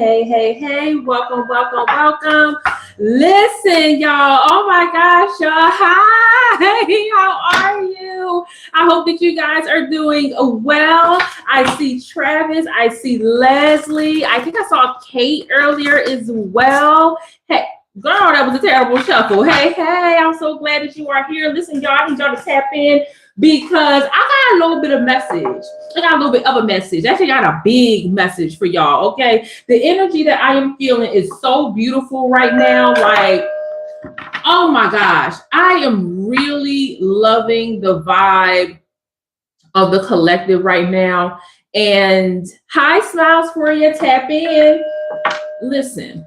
Hey. Welcome. Listen, y'all. Oh my gosh, y'all. Hi. How are you? I hope that you guys are doing well. I see Travis. I see Leslie. I think I saw Kate earlier as well. Hey, girl, that was a terrible shuffle. Hey. I'm so glad that you are here. Listen, y'all, I need y'all to tap in because I got a little bit of message. I got a little bit of a message. Actually, I got a big message for y'all, okay? The energy that I am feeling is so beautiful right now. Like, oh my gosh. I am really loving the vibe of the collective right now. And hi, smiles for you. Tap in. Listen.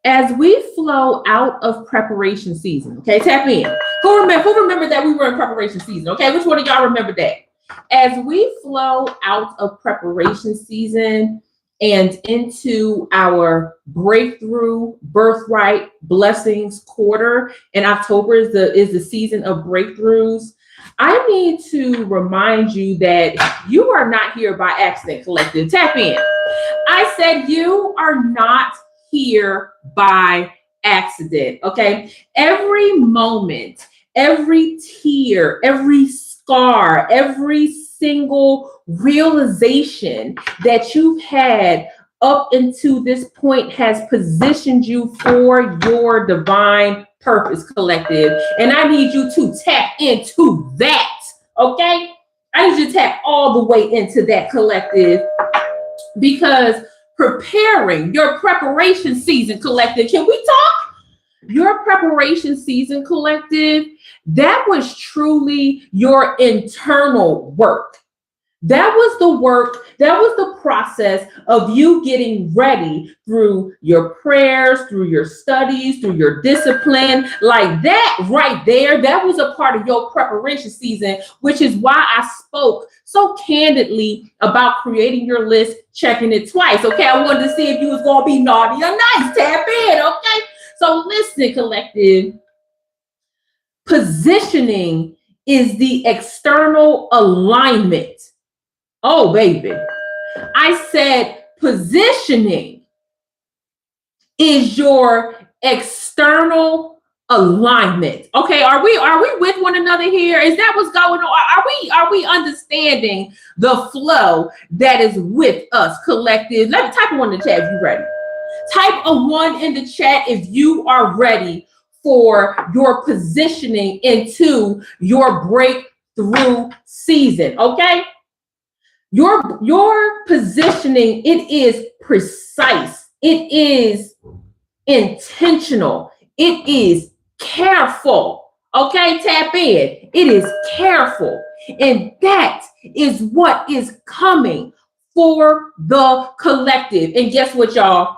As we flow out of preparation season, okay, tap in. Who remember that we were in preparation season, okay? Which one of y'all remember that? As we flow out of preparation season and into our breakthrough, birthright, blessings quarter, and October is the season of breakthroughs, I need to remind you that you are not here by accident, collective. Tap in. I said you are not here by accident, okay? Every moment, every tear, every scar, every single realization that you've had up until this point has positioned you for your divine purpose, collective. And I need you to tap into that, okay? I need you to tap all the way into that, collective, because preparing your preparation season, collective. Can we talk? Your preparation season, collective, that was truly your internal work. That was the work, that was the process of you getting ready through your prayers, through your studies, through your discipline. Like that right there, that was a part of your preparation season, which is why I spoke so candidly about creating your list, checking it twice. Okay, I wanted to see if you was going to be naughty or nice. Tap in, okay? So listen, collective, positioning is the external alignment. Oh, baby. I said positioning is your external alignment. Okay, are we with one another here? Is that what's going on? Are we understanding the flow that is with us, collective? Let me type a 1 in the chat if you're ready. Type a 1 in the chat if you are ready for your positioning into your breakthrough season. Okay. Your positioning, it is precise. It is intentional. It is careful. Okay, tap in. It is careful. And that is what is coming for the collective. And guess what, y'all?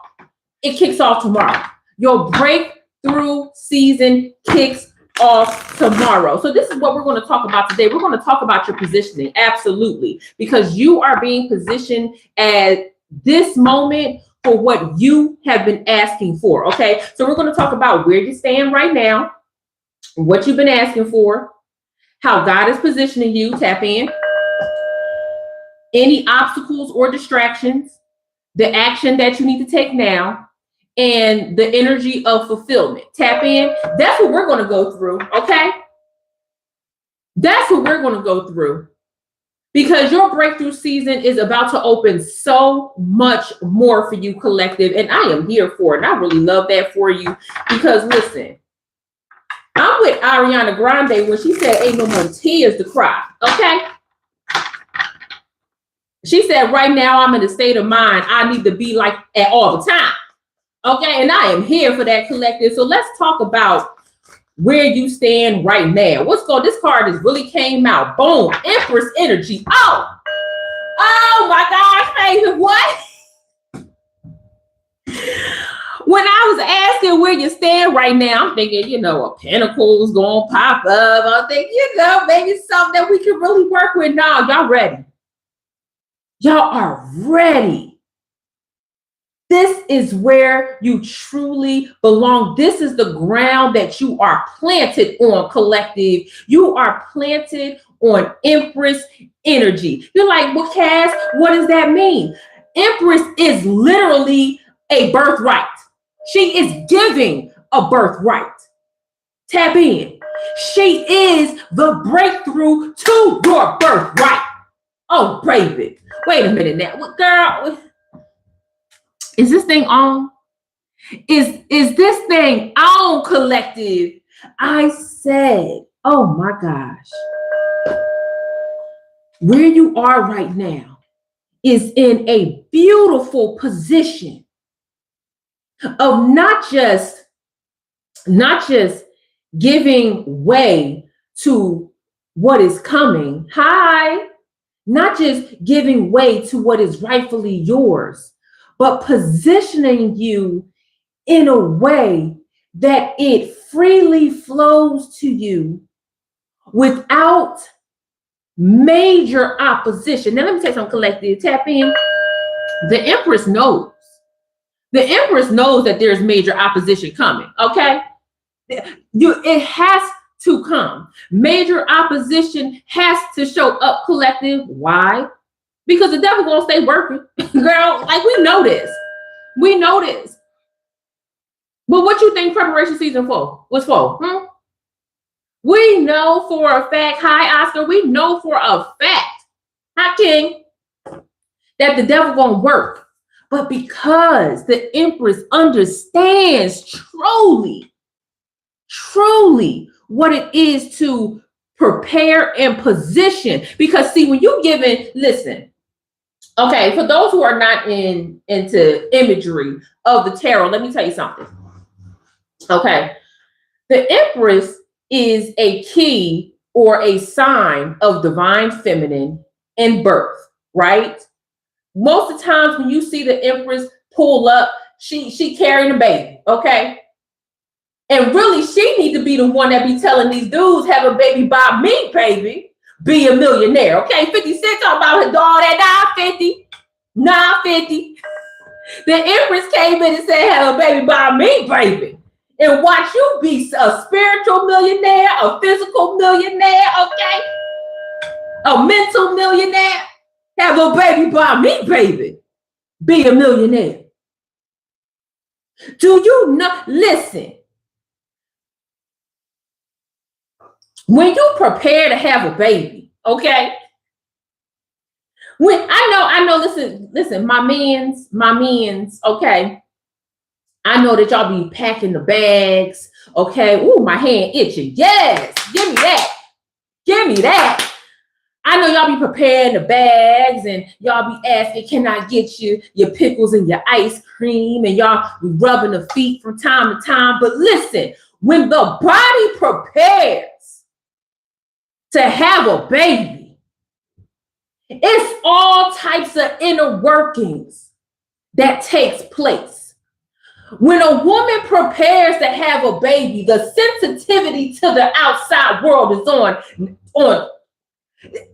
It kicks off tomorrow. Your breakthrough season kicks off tomorrow. So this is what we're going to talk about today. We're going to talk about your positioning. Absolutely. Because you are being positioned at this moment for what you have been asking for. Okay. So we're going to talk about where you stand right now, what you've been asking for, how God is positioning you. Tap in. Any obstacles or distractions, the action that you need to take now, and the energy of fulfillment. Tap in. That's what we're going to go through, okay? That's what we're going to go through. Because your breakthrough season is about to open so much more for you, collective. And I am here for it. And I really love that for you. Because listen, I'm with Ariana Grande when she said ain't no more tears to cry, okay? She said right now I'm in a state of mind I need to be like at all the time. Okay, and I am here for that, collective. So let's talk about where you stand right now. This card has really came out. Boom, Empress energy. Oh my gosh, baby, what? When I was asking where you stand right now, I'm thinking, a pentacle's gonna pop up. I'm thinking, maybe something that we can really work with. No, y'all ready. Y'all are ready. This is where you truly belong. This is the ground that you are planted on, collective. You are planted on Empress energy. You're like, well, Cass, what does that mean? Empress is literally a birthright. She is giving a birthright. Tap in. She is the breakthrough to your birthright. Oh, baby. Wait a minute now. Girl, is this thing on? Is this thing on, collective? I said, oh my gosh. Where you are right now is in a beautiful position of not just giving way to what is coming. Hi. Not just giving way to what is rightfully yours, but positioning you in a way that it freely flows to you without major opposition. Now, let me take some collective. Tap in. The Empress knows. The Empress knows that there's major opposition coming, okay? It has to come. Major opposition has to show up, collective. Why? Because the devil gonna stay working. Girl, like we know this. We know this. But what you think preparation season was for? We know for a fact, hi Oscar, we know for a fact, hi King, that the devil gonna work. But because the Empress understands truly what it is to prepare and position. Because see, when you listen, okay, for those who are not into imagery of the tarot, let me tell you something. Okay, the Empress is a key or a sign of divine feminine in birth, right? Most of the times when you see the Empress pull up, she carrying a baby, okay? And really, she needs to be the one that be telling these dudes, have a baby by me, baby. Be a millionaire, okay? 50 Cent talking about her daughter at 950. The Empress came in and said, have a baby by me, baby. And watch you be a spiritual millionaire, a physical millionaire, okay? A mental millionaire. Have a baby by me, baby. Be a millionaire. Do you know? Listen. When you prepare to have a baby, okay? When I know, listen, my mans, okay? I know that y'all be packing the bags, okay? Ooh, my hand itching. Yes, give me that. I know y'all be preparing the bags and y'all be asking, can I get you your pickles and your ice cream? And y'all be rubbing the feet from time to time. But listen, when the body prepares to have a baby, it's all types of inner workings that takes place. When a woman prepares to have a baby, the sensitivity to the outside world is on.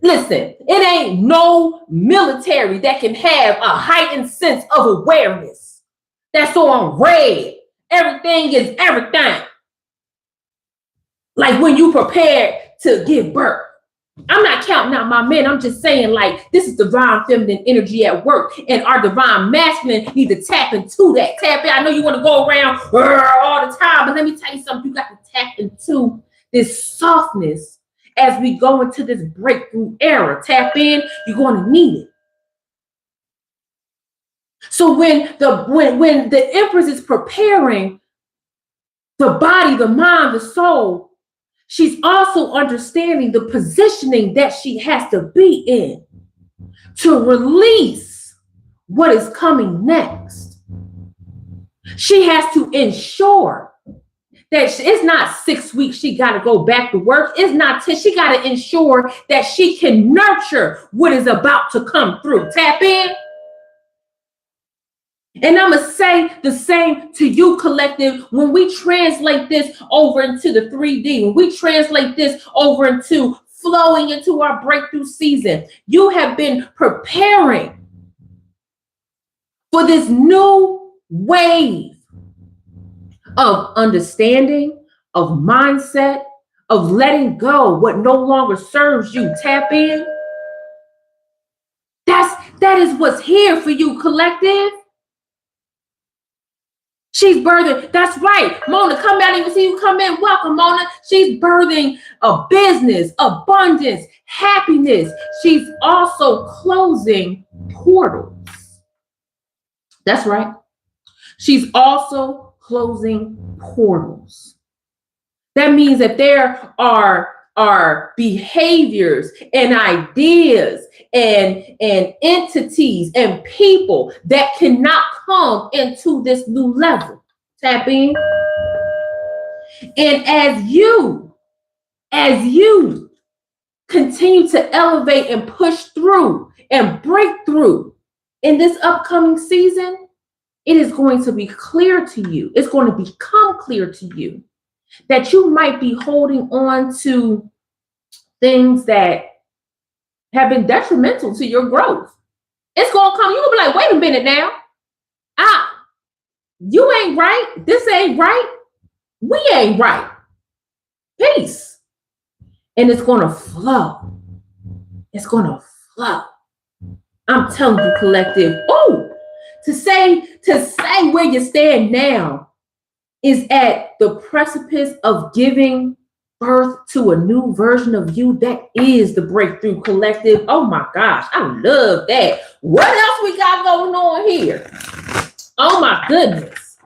Listen, it ain't no military that can have a heightened sense of awareness. That's on red. Everything is everything. Like when you prepare to give birth. I'm not counting out my men. I'm just saying, like, this is divine feminine energy at work, and our divine masculine need to tap into that. Tap in. I know you want to go around all the time, but let me tell you something. You got to tap into this softness as we go into this breakthrough era. Tap in. You're going to need it. So when the Empress is preparing the body, the mind, the soul, she's also understanding the positioning that she has to be in to release what is coming next. She has to ensure that it's not 6 weeks she got to go back to work. It's not she got to ensure that she can nurture what is about to come through. Tap in. And I'm going to say the same to you, collective. When we translate this over into the 3D, when we translate this over into flowing into our breakthrough season, you have been preparing for this new wave of understanding, of mindset, of letting go what no longer serves you. Tap in. That is what's here for you, collective. She's birthing. That's right. Mona, come out and see you come in. Welcome, Mona. She's birthing a business, abundance, happiness. She's also closing portals. That's right. She's also closing portals. That means that there are behaviors and ideas and entities and people that cannot come into this new level. Tap in. And as you continue to elevate and push through and break through in this upcoming season, it is going to be clear to you. It's going to become clear to you that you might be holding on to things that have been detrimental to your growth. It's going to come. You're going to be like, wait a minute now. You ain't right. This ain't right. We ain't right. Peace. And it's going to flow. It's going to flow. I'm telling you, collective. Oh, to say where you stand now is at the precipice of giving birth to a new version of you. That is the breakthrough, collective. Oh my gosh, I love that. What else we got going on here? Oh my goodness.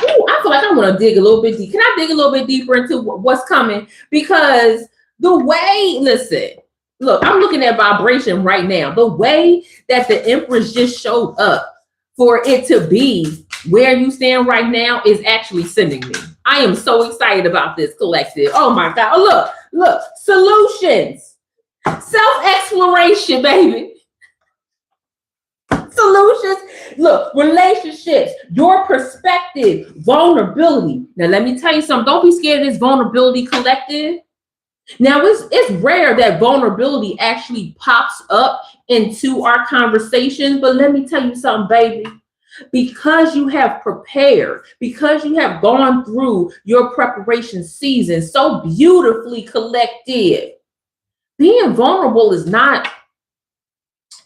Ooh, I feel like I want to dig a little bit deep. Can I dig a little bit deeper into what's coming? Because the way, listen, look, I'm looking at vibration right now. The way that the Empress just showed up for it to be where you stand right now is actually sending me. I am so excited about this, collective. Oh my God. Oh, look, solutions, self-exploration, baby. Solutions. Look, relationships, your perspective, vulnerability. Now, let me tell you something. Don't be scared of this vulnerability, collective. Now, it's rare that vulnerability actually pops up into our conversation, but let me tell you something, baby. Because you have prepared, because you have gone through your preparation season so beautifully, collective, being vulnerable is not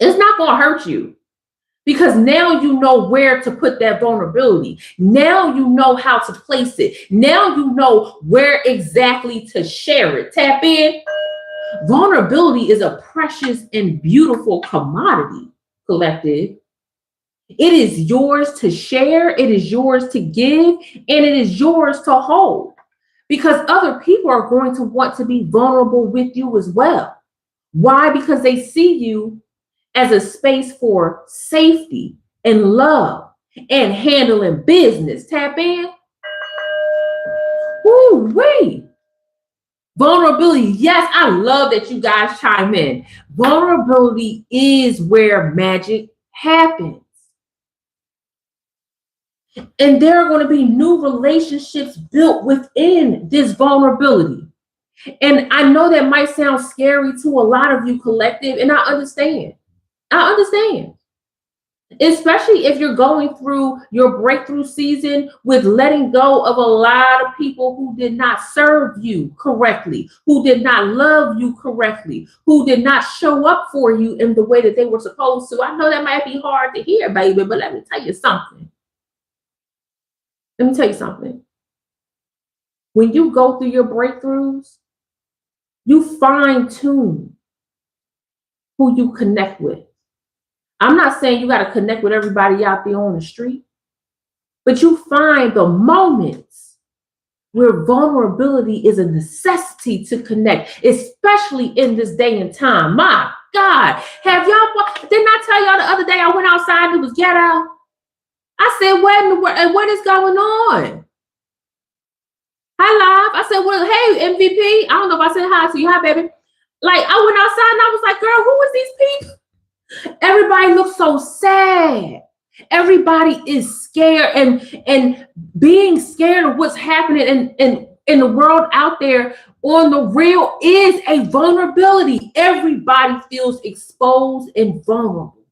going to hurt you. Because now you know where to put that vulnerability. Now you know how to place it. Now you know where exactly to share it. Tap in. Vulnerability is a precious and beautiful commodity, collective. It is yours to share. It is yours to give. And it is yours to hold. Because other people are going to want to be vulnerable with you as well. Why? Because they see you as a space for safety and love and handling business. Tap in. Ooh, wait. Vulnerability. Yes, I love that you guys chime in. Vulnerability is where magic happens. And there are going to be new relationships built within this vulnerability. And I know that might sound scary to a lot of you, collective, and I understand. Especially if you're going through your breakthrough season with letting go of a lot of people who did not serve you correctly, who did not love you correctly, who did not show up for you in the way that they were supposed to. I know that might be hard to hear, baby, but let me tell you something. When you go through your breakthroughs, you fine tune who you connect with. I'm not saying you got to connect with everybody out there on the street, but you find the moments where vulnerability is a necessity to connect, especially in this day and time. My God, didn't I tell y'all the other day I went outside and it was ghetto? I said, what is going on? Hi, Live. I said, well, hey, MVP. I don't know if I said hi to you. Hi, baby. Like, I went outside and I was like, girl, who is these people? Everybody looks so sad. Everybody is scared, and being scared of what's happening in the world out there on the real is a vulnerability. Everybody feels exposed and vulnerable.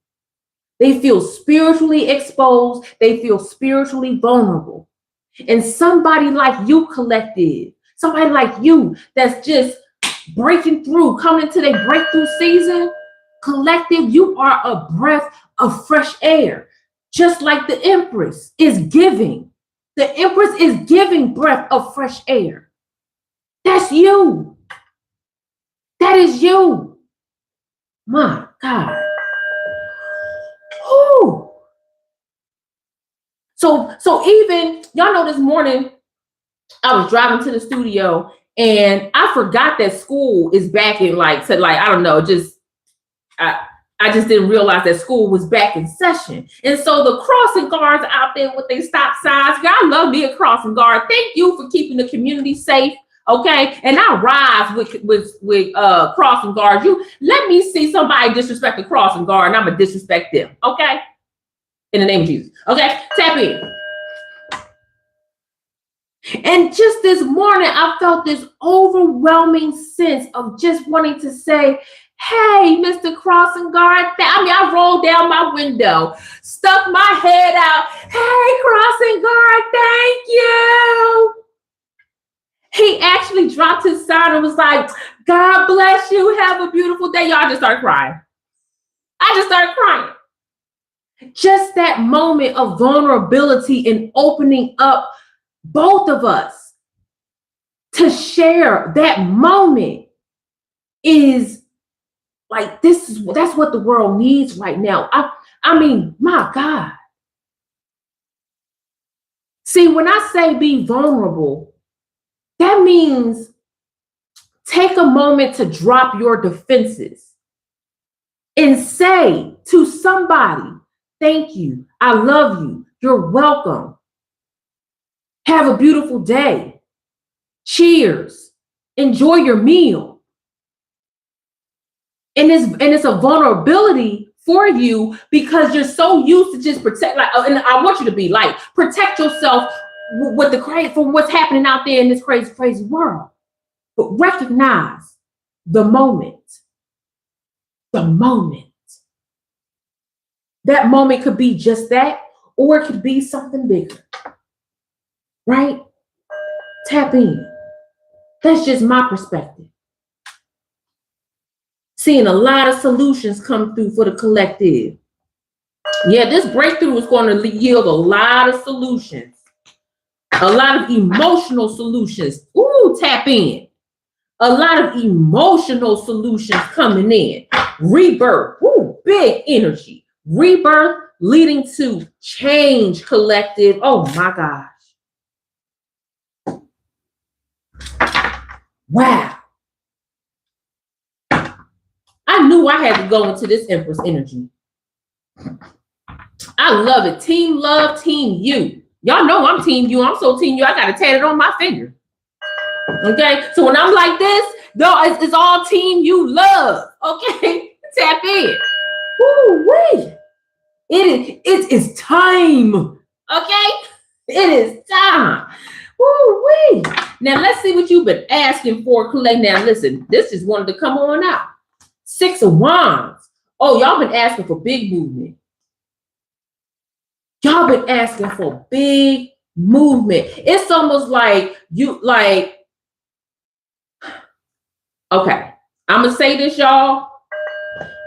They feel spiritually exposed. They feel spiritually vulnerable. And somebody like you, collective, somebody like you that's just breaking through, coming into their breakthrough season, Collective, you are a breath of fresh air, just like the Empress is giving. The Empress is giving breath of fresh air. That's you. That is you. My God. Whew. So even, y'all know, this morning I was driving to the studio and I forgot that school is back in, I don't know, I just didn't realize that school was back in session. And so the crossing guards out there with their stop signs, I love me a crossing guard. Thank you for keeping the community safe. Okay. And I rise with crossing guards. You let me see somebody disrespect the crossing guard and I'm gonna disrespect them. Okay. In the name of Jesus. Okay. Tap in. And just this morning, I felt this overwhelming sense of just wanting to say, hey, Mr. Crossing Guard. I rolled down my window, stuck my head out. Hey, Crossing Guard, thank you. He actually dropped his sign and was like, God bless you. Have a beautiful day. Y'all just started crying. I just started crying. Just that moment of vulnerability and opening up both of us to share that moment is like, that's what the world needs right now. I mean, my God. See, when I say be vulnerable, that means take a moment to drop your defenses and say to somebody, thank you, I love you, you're welcome. Have a beautiful day. Cheers. Enjoy your meal. And it's a vulnerability for you because you're so used to just protect, and I want you to be like, protect yourself with from what's happening out there in this crazy, crazy world. But recognize the moment. The moment. That moment could be just that, or it could be something bigger. Right? Tap in. That's just my perspective. Seeing a lot of solutions come through for the collective. Yeah, this breakthrough is going to yield a lot of solutions. A lot of emotional solutions. Ooh, tap in. A lot of emotional solutions coming in. Rebirth. Ooh, big energy. Rebirth leading to change, collective. Oh my gosh. Wow. I knew I had to go into this Empress energy. I love it. Team love, team you. Y'all know I'm team you. I'm so team you. I got to tat it on my finger. Okay. So when I'm like this, no, it's all team you love. Okay. Tap in. Woo-wee. It is time. Okay. It is time. Woo-wee. Now let's see what you've been asking for. Collect. Now listen, this just wanted to come on out. 6 of Wands. Oh, y'all been asking for big movement. Y'all been asking for big movement. It's almost like okay, I'm gonna say this, y'all,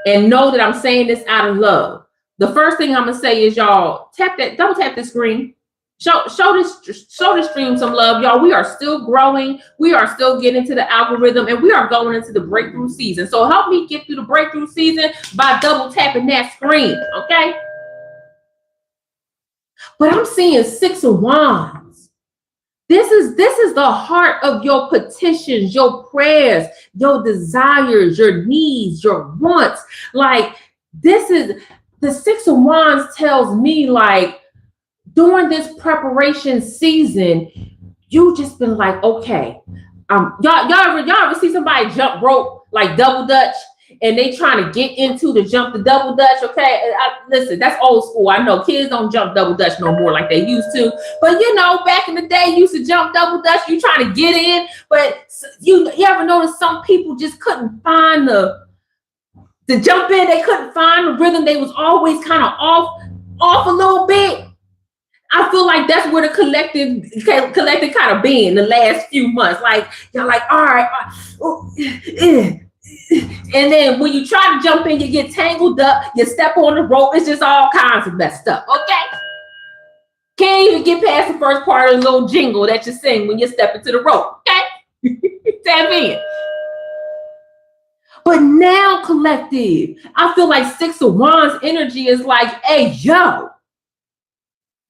and know that I'm saying this out of love. The first thing I'm gonna say is, y'all, double tap the screen. Show this stream some love, y'all. We are still growing. We are still getting to the algorithm, and we are going into the breakthrough season. So help me get through the breakthrough season by double tapping that screen, okay? But I'm seeing 6 of Wands. This is the heart of your petitions, your prayers, your desires, your needs, your wants. Like, this is the 6 of Wands tells me, like, during this preparation season, you just been like, okay, y'all ever see somebody jump rope, like double dutch, and they trying to get into the jump the double dutch? Okay, listen, that's old school. I know kids don't jump double dutch no more like they used to, but you know, back in the day, you used to jump double dutch. You trying to get in, but you ever notice some people just couldn't find the jump in? They couldn't find the rhythm. They was always kind of off a little bit. I feel like that's where the collective kind of been the last few months. Like, y'all like, all right, And then when you try to jump in, you get tangled up, you step on the rope, it's just all kinds of messed up, okay? Can't even get past the first part of the little jingle that you sing when you step into the rope, okay? Tap in. But now, collective, I feel like Six of Wands energy is like, hey, yo,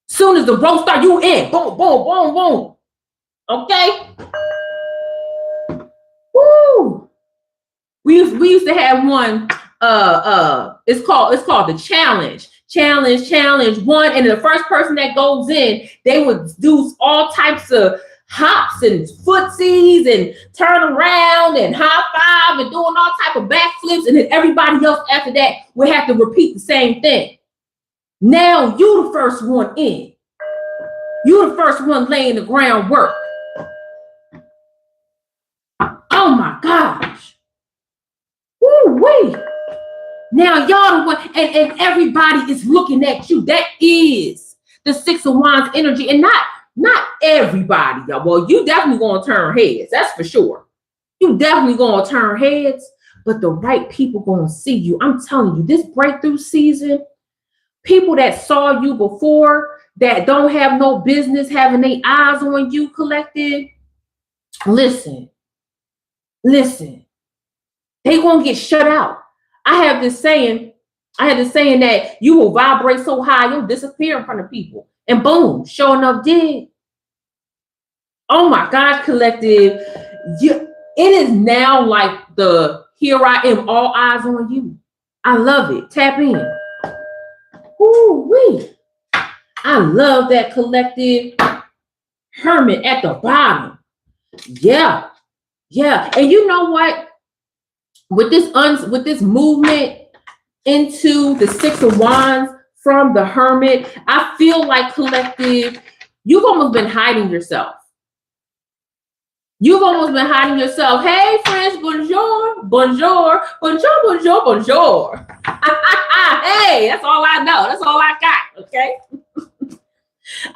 soon as the rope start, you in. Boom, boom, boom, boom. Okay? Woo! We used to have one, it's called the challenge. Challenge one. And the first person that goes in, they would do all types of hops and footsies and turn around and high five and doing all type of backflips, and then everybody else after that would have to repeat the same thing. Now you the first one in. You the first one laying the groundwork. Oh my gosh. Woo-wee. Now y'all the one, and everybody is looking at you. That is the Six of Wands energy, and not everybody, y'all. Well, you definitely gonna turn heads, that's for sure. You definitely gonna turn heads, but the right people gonna see you. I'm telling you, this breakthrough season, people that saw you before that don't have no business having their eyes on you, collective, listen, they gonna get shut out. I have this saying that you will vibrate so high, you'll disappear in front of people. And boom, sure enough did. Oh my gosh, collective. It is now like the here I am, all eyes on you. I love it. Tap in. Ooh-wee. I love that, collective. Hermit at the bottom. Yeah. And you know what? With this movement into the Six of Wands from the Hermit, I feel like, collective, you've almost been hiding yourself. You've almost been hiding yourself. Hey, friends, bonjour. Hey, that's all I know. That's all I got, okay?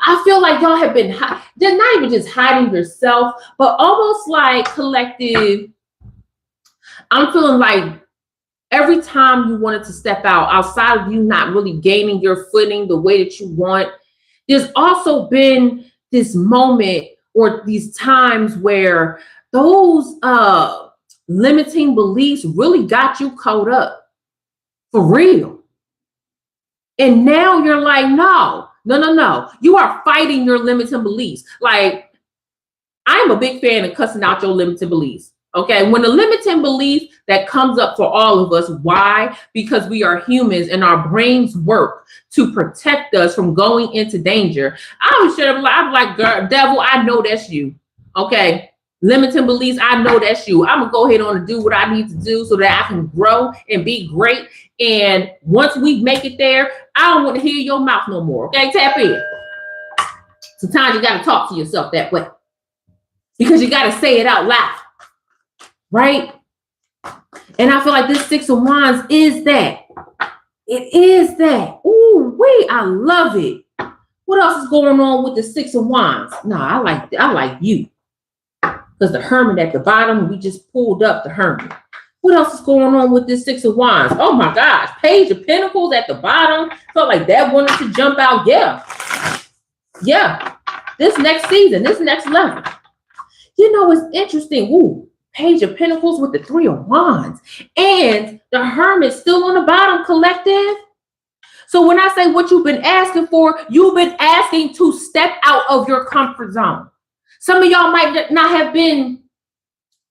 I feel like y'all have been, they're not even just hiding yourself, but almost like, collective, I'm feeling like every time you wanted to step out, outside of you not really gaining your footing the way that you want, there's also been this moment or these times where those limiting beliefs really got you caught up for real. And now you're like, no. You are fighting your limiting beliefs. Like, I'm a big fan of cussing out your limiting beliefs. Okay, when the limiting belief that comes up for all of us, why? Because we are humans and our brains work to protect us from going into danger. I was sure, I'm like, girl, devil, I know that's you. Okay, limiting beliefs, I know that's you. I'm gonna go ahead on and do what I need to do so that I can grow and be great. And once we make it there, I don't want to hear your mouth no more. Okay, tap in. Sometimes you gotta talk to yourself that way because you gotta say it out loud. Right? And I feel like this Six of Wands is that. It is that. Ooh, wait, I love it. What else is going on with the Six of Wands? No, I like you. Because the Hermit at the bottom, we just pulled up the Hermit. What else is going on with this Six of Wands? Oh my gosh, Page of Pentacles at the bottom. Felt like that wanted to jump out. Yeah. This next season, this next level. You know, it's interesting. Ooh. Page of Pentacles with the Three of Wands and the Hermit still on the bottom, collective. So when I say what you've been asking for, you've been asking to step out of your comfort zone. Some of y'all might not have been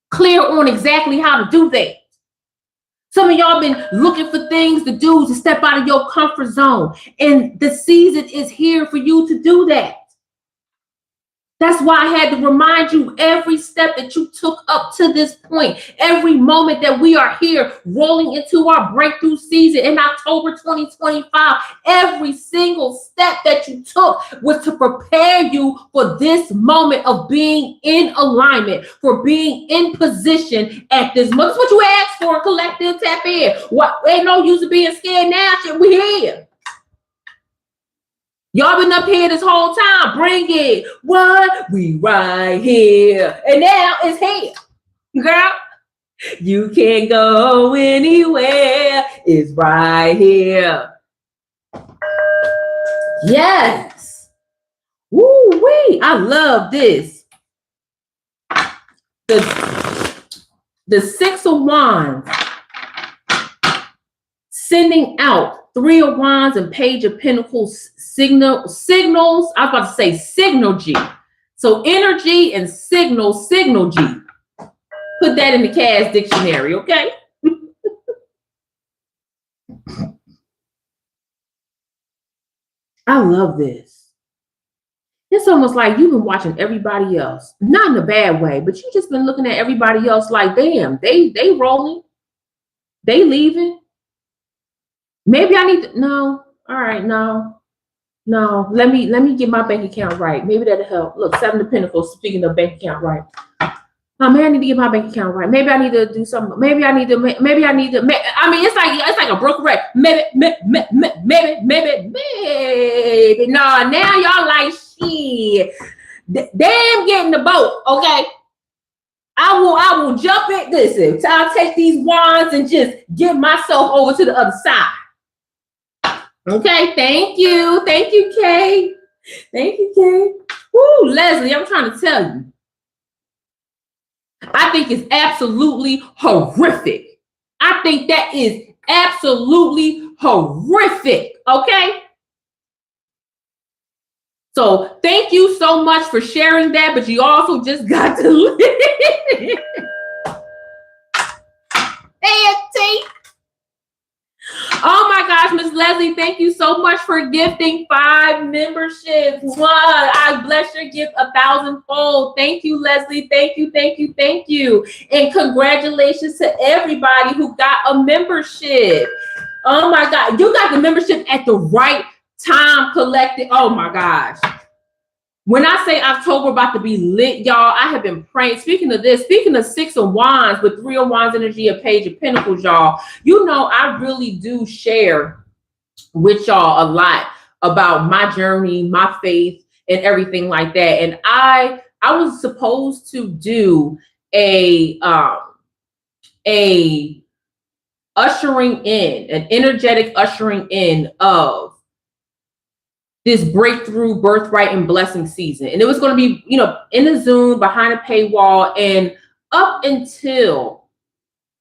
clear on exactly how to do that. Some of y'all been looking for things to do to step out of your comfort zone. And the season is here for you to do that. That's why I had to remind you every step that you took up to this point, every moment that we are here rolling into our breakthrough season in October 2025, every single step that you took was to prepare you for this moment of being in alignment, for being in position at this moment. That's what you asked for, collective. Tap in. What? Ain't no use of being scared now. Shit, we here. Y'all been up here this whole time. Bring it. What? We right here. And now it's here. Girl, You can't go anywhere. It's right here. Yes. Woo-wee. I love this. The Six of Wands, sending out Three of Wands and Page of Pentacles signals. I was about to say signal G. So energy and signal G. Put that in the Cass dictionary, okay? I love this. It's almost like you've been watching everybody else, not in a bad way, but you just been looking at everybody else like, damn, they rolling, they leaving. Maybe I need to, no, all right, no. Let me get my bank account right. Maybe that'll help. Look, Seven of Pentacles, speaking of bank account right. Maybe I need to get my bank account right. Maybe I need to do something. Maybe I need to. I mean, it's like a broken record. Maybe. No, now y'all like shit. Damn, get in the boat, okay? I will jump in. Listen, I'll take these wands and just get myself over to the other side. Okay, thank you, Kay. Thank you, Kay. Woo, Leslie, I'm trying to tell you. I think it's absolutely horrific. I think that is absolutely horrific. Okay. So thank you so much for sharing that, but you also just got to live. Oh my gosh, Miss Leslie, thank you so much for gifting 5 memberships. I bless your gift 1,000-fold. Thank you, Leslie. Thank you. And congratulations to everybody who got a membership. Oh my God, you got the membership at the right time, Collective. Oh my gosh. When I say October about to be lit, y'all, I have been praying. Speaking of Six of Wands with Three of Wands energy, a Page of Pentacles, y'all. You know, I really do share with y'all a lot about my journey, my faith, and everything like that. And I was supposed to do an ushering in, an energetic ushering in of this breakthrough birthright and blessing season. And it was going to be, in the Zoom behind a paywall. And up until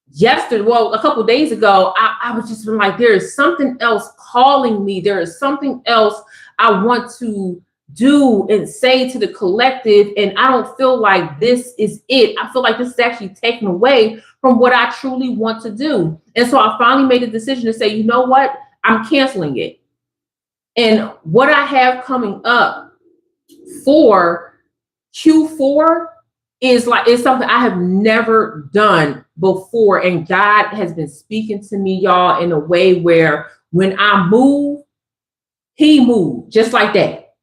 yesterday, well, a couple days ago, I was just like, there is something else calling me. There is something else I want to do and say to the collective. And I don't feel like this is it. I feel like this is actually taken away from what I truly want to do. And so I finally made a decision to say, you know what? I'm canceling it. And what I have coming up for Q4 is something I have never done before. And God has been speaking to me, y'all, in a way where when I move, he moved just like that.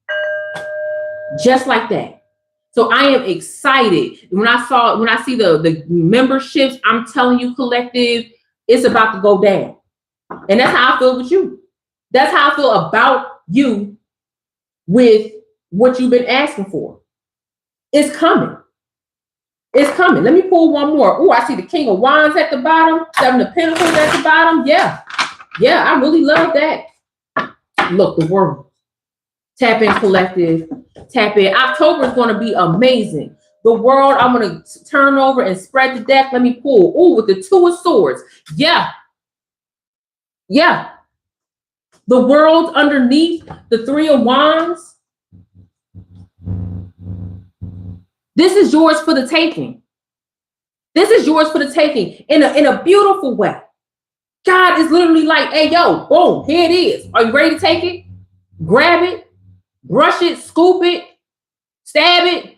Just like that. So I am excited. When I see the memberships, I'm telling you, collective, it's about to go down. And that's how I feel with you. That's how I feel about you with what you've been asking for. It's coming. It's coming. Let me pull one more. Oh, I see the King of Wands at the bottom, Seven of Pentacles at the bottom. Yeah, I really love that. Look, the world. Tap in, collective. Tap in. October is going to be amazing. The world, I'm going to turn over and spread the deck. Let me pull. Oh, with the Two of Swords. Yeah. The world underneath the Three of Wands. This is yours for the taking. This is yours for the taking in a beautiful way. God is literally like, hey, yo, boom, here it is. Are you ready to take it? Grab it, brush it, scoop it, stab it,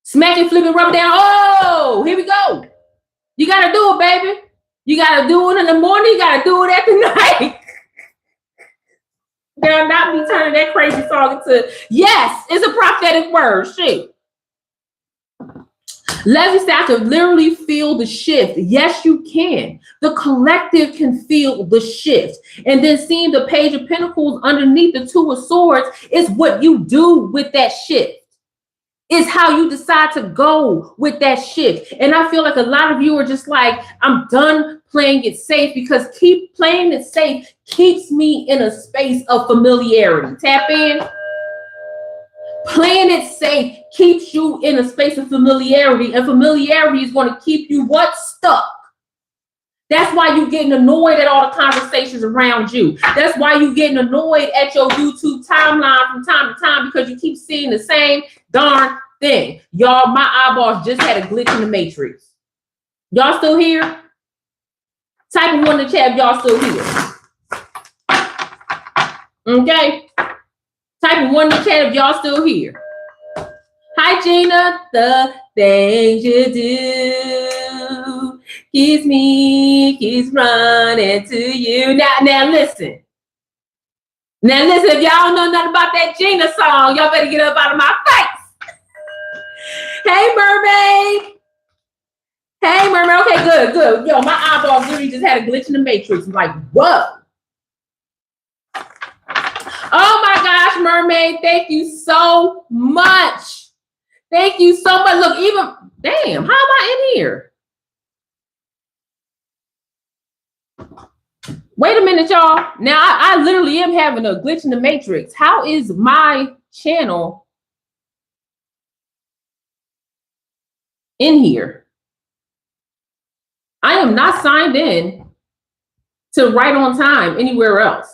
smack it, flip it, rub it down. Oh, here we go. You got to do it, baby. You got to do it in the morning. You got to do it at the night. Girl, not me turning that crazy song into, yes, it's a prophetic word. Shit. Leslie said, I can literally feel the shift. Yes, you can. The collective can feel the shift. And then seeing the Page of Pentacles underneath the Two of Swords is what you do with that shift. It's how you decide to go with that shift. And I feel like a lot of you are just like, I'm done playing it safe, because keep playing it safe keeps me in a space of familiarity. Tap in. Playing it safe keeps you in a space of familiarity, and familiarity is going to keep you what? Stuck. That's why you're getting annoyed at all the conversations around you. That's why you're getting annoyed at your YouTube timeline from time to time, because you keep seeing the same darn thing. Y'all, my eyeballs just had a glitch in the matrix. Y'all still here? Type in one in the chat if y'all still here. Okay? Type in one in the chat if y'all still here. Hi, Gina. The things you do keeps running to you. Now listen. Now listen, if y'all don't know nothing about that Gina song, y'all better get up out of my face. Hey, mermaid. Hey, mermaid. Okay, good. Yo, my eyeballs literally just had a glitch in the matrix. I'm like, whoa. Oh my gosh, mermaid. Thank you so much. Thank you so much. Look, even, damn, how am I in here? Wait a minute, y'all. Now, I literally am having a glitch in the matrix. How is my channel in here? I am not signed in to Right on Time anywhere else.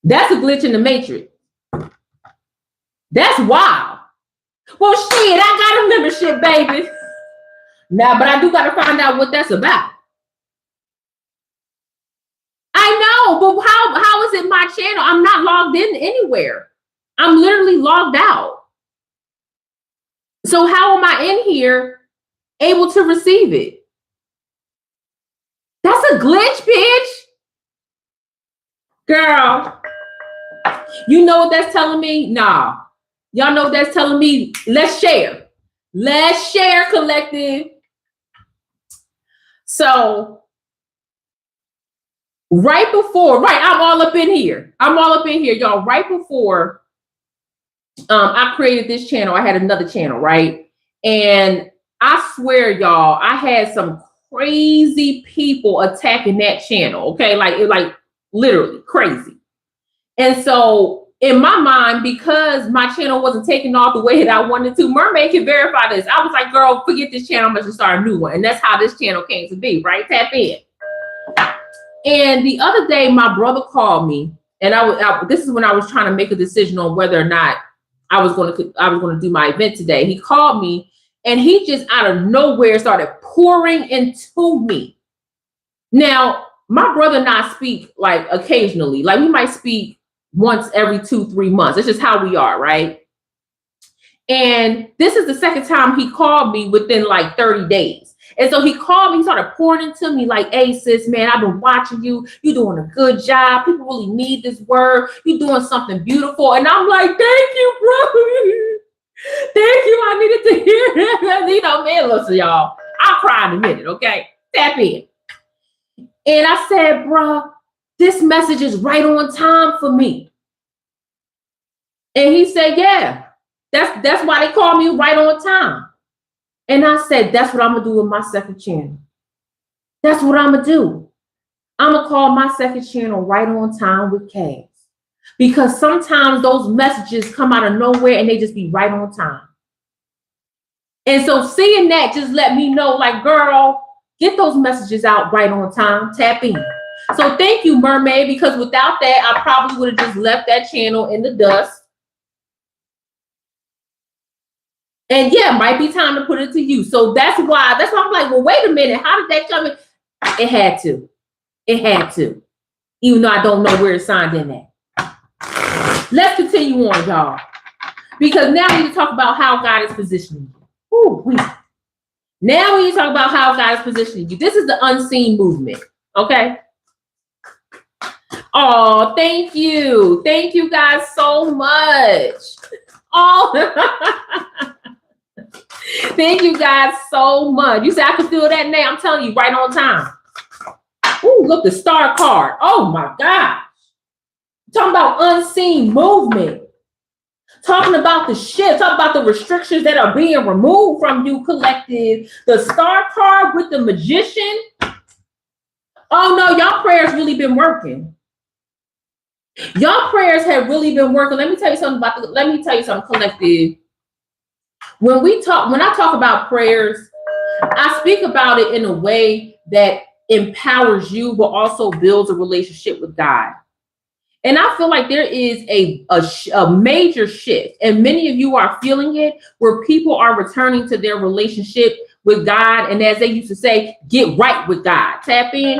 That's a glitch in the matrix. That's wild. Well, shit, I got a membership, baby. Now, but I do got to find out what that's about. I know, but how is it my channel? I'm not logged in anywhere. I'm literally logged out. So how am I in here able to receive it? That's a glitch, bitch. Girl, you know what that's telling me? Nah. Y'all know what that's telling me? Let's share. Let's share, collective. So, right before, I'm all up in here. Y'all. Right before I created this channel, I had another channel, right? And I swear, y'all, I had some crazy people attacking that channel, okay? Like literally crazy. And so in my mind, because my channel wasn't taking off the way that I wanted to, Mermaid can verify this. I was like, girl, forget this channel. I'm going to start a new one. And that's how this channel came to be, right? Tap in. And the other day, my brother called me, and this is when I was trying to make a decision on whether or not I was going to do my event today. He called me, and he just out of nowhere started pouring into me. Now, my brother and I speak like occasionally, like we might speak once every 2-3 months. It's just how we are, right? And this is the second time he called me within like 30 days. And so he called me, he started pouring into me like, hey, sis, man, I've been watching you. You're doing a good job. People really need this word. You're doing something beautiful. And I'm like, thank you, bro. Thank you. I needed to hear that. You know, man, listen, y'all. I'll cry in a minute, okay? Tap in. And I said, bro, this message is right on time for me. And he said, yeah, that's why they call me right on time. And I said, that's what I'm going to do with my second channel. That's what I'm going to do. I'm going to call my second channel Right on Time with Cass. Because sometimes those messages come out of nowhere and they just be right on time. And so seeing that just let me know, like, girl, get those messages out right on time. Tap in. So thank you, Mermaid, because without that, I probably would have just left that channel in the dust. And yeah, might be time to put it to you. So that's why I'm like, well, wait a minute. How did that come in? It had to. Even though I don't know where it's signed in at. Let's continue on, y'all. Because now we need to talk about how God is positioning you. Ooh, now we need to talk about how God is positioning you. This is the unseen movement. Okay. Oh, thank you. Thank you guys so much. Oh, thank you guys so much. You say I can feel that now. I'm telling you, right on time. Ooh, look, the star card. Oh my God. Talking about unseen movement. Talking about the shift. Talking about the restrictions that are being removed from you, collective. The star card with the magician. Oh no, y'all prayers really been working. Y'all prayers have really been working. Let me tell you something, collective. When I talk about prayers, I speak about it in a way that empowers you, but also builds a relationship with God. And I feel like there is a major shift, and many of you are feeling it, where people are returning to their relationship with God. And as they used to say, get right with God. Tap in.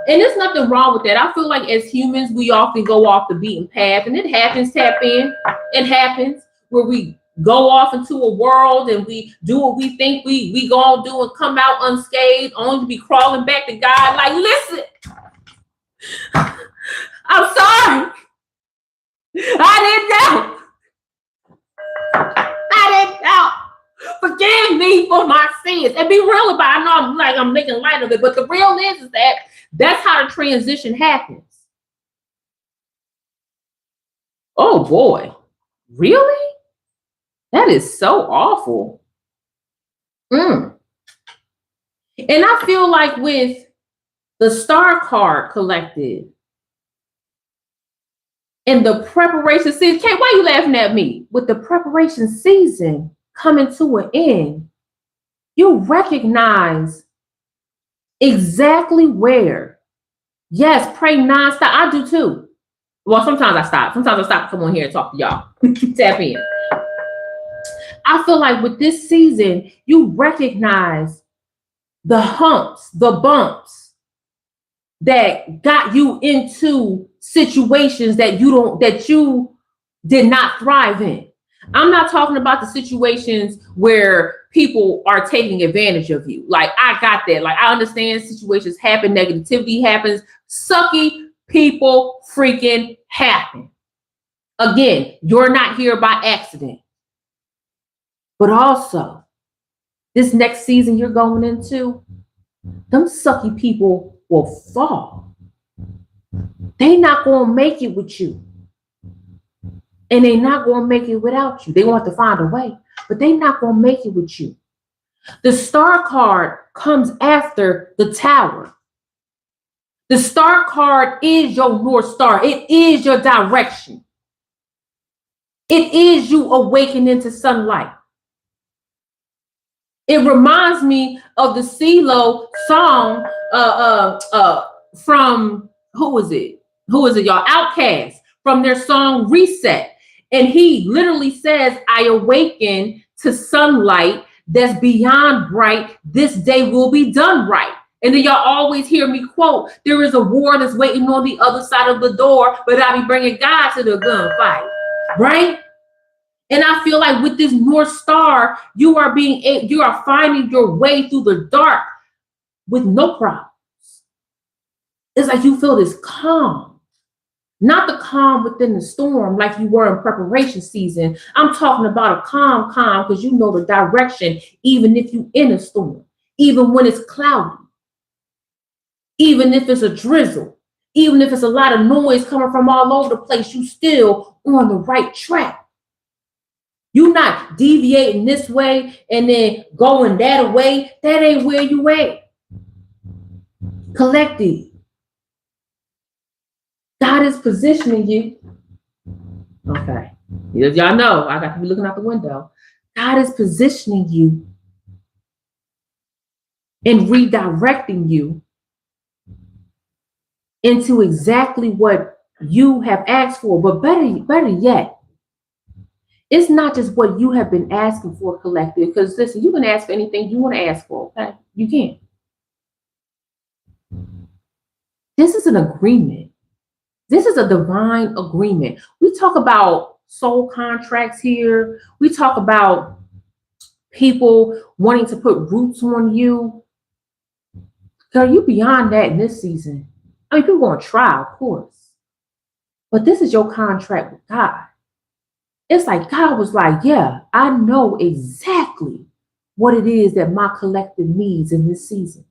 And there's nothing wrong with that. I feel like as humans, we often go off the beaten path, and it happens. Tap in. It happens where we go off into a world and we do what we think we gonna do and come out unscathed, only to be crawling back to God. Like, listen, I'm sorry. I didn't know. Forgive me for my sins. And be real about it. I know I'm making light of it, but the real is that that's how the transition happens. Oh boy. Really? That is so awful. And I feel like with the star card collected and the preparation season, Kate, why are you laughing at me? With the preparation season coming to an end, you recognize exactly where. Yes, pray nonstop. I do too. Well, sometimes I stop. Sometimes I stop to come on here and talk to y'all. Tap in. I feel like with this season, you recognize the humps, the bumps that got you into situations that you did not thrive in. I'm not talking about the situations where people are taking advantage of you. Like, I got that. Like, I understand situations happen, negativity happens, sucky people freaking happen. Again, you're not here by accident. But also, this next season you're going into, them sucky people will fall. They not going to make it with you. And they not going to make it without you. They want to find a way, but they not going to make it with you. The star card comes after the tower. The star card is your North Star. It is your direction. It is you awakening to sunlight. It reminds me of the CeeLo song from, who is it? Y'all? Outkast, from their song Reset. And he literally says, I awaken to sunlight that's beyond bright. This day will be done right. And then y'all always hear me quote, there is a war that's waiting on the other side of the door, but I'll be bringing God to the gunfight, right? And I feel like with this North Star, you are finding your way through the dark with no problems. It's like you feel this calm, not the calm within the storm like you were in preparation season. I'm talking about a calm because you know the direction, even if you're in a storm, even when it's cloudy, even if it's a drizzle, even if it's a lot of noise coming from all over the place, you still on the right track. You're not deviating this way and then going that way. That ain't where you at. Collective. God is positioning you. Okay. As y'all know, I got to be looking out the window. God is positioning you and redirecting you into exactly what you have asked for. But better yet, it's not just what you have been asking for, collective, because listen, you can ask for anything you want to ask for, okay? You can. This is an agreement. This is a divine agreement. We talk about soul contracts here. We talk about people wanting to put roots on you. Girl, you beyond that in this season. I mean, people going to try, of course. But this is your contract with God. It's like God was like, yeah, I know exactly what it is that my collective needs in this season.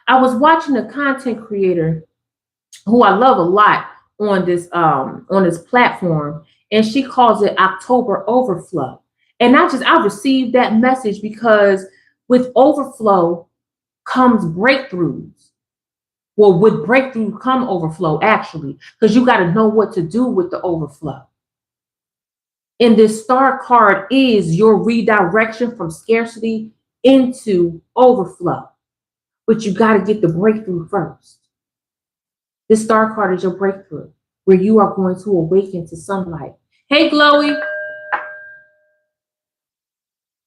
I was watching a content creator who I love a lot on this platform, and she calls it October overflow. And I received that message because with overflow comes breakthroughs. Well, with breakthrough come overflow, actually, because you got to know what to do with the overflow. And this star card is your redirection from scarcity into overflow. But you got to get the breakthrough first. This star card is your breakthrough, where you are going to awaken to sunlight. Hey, Glowy.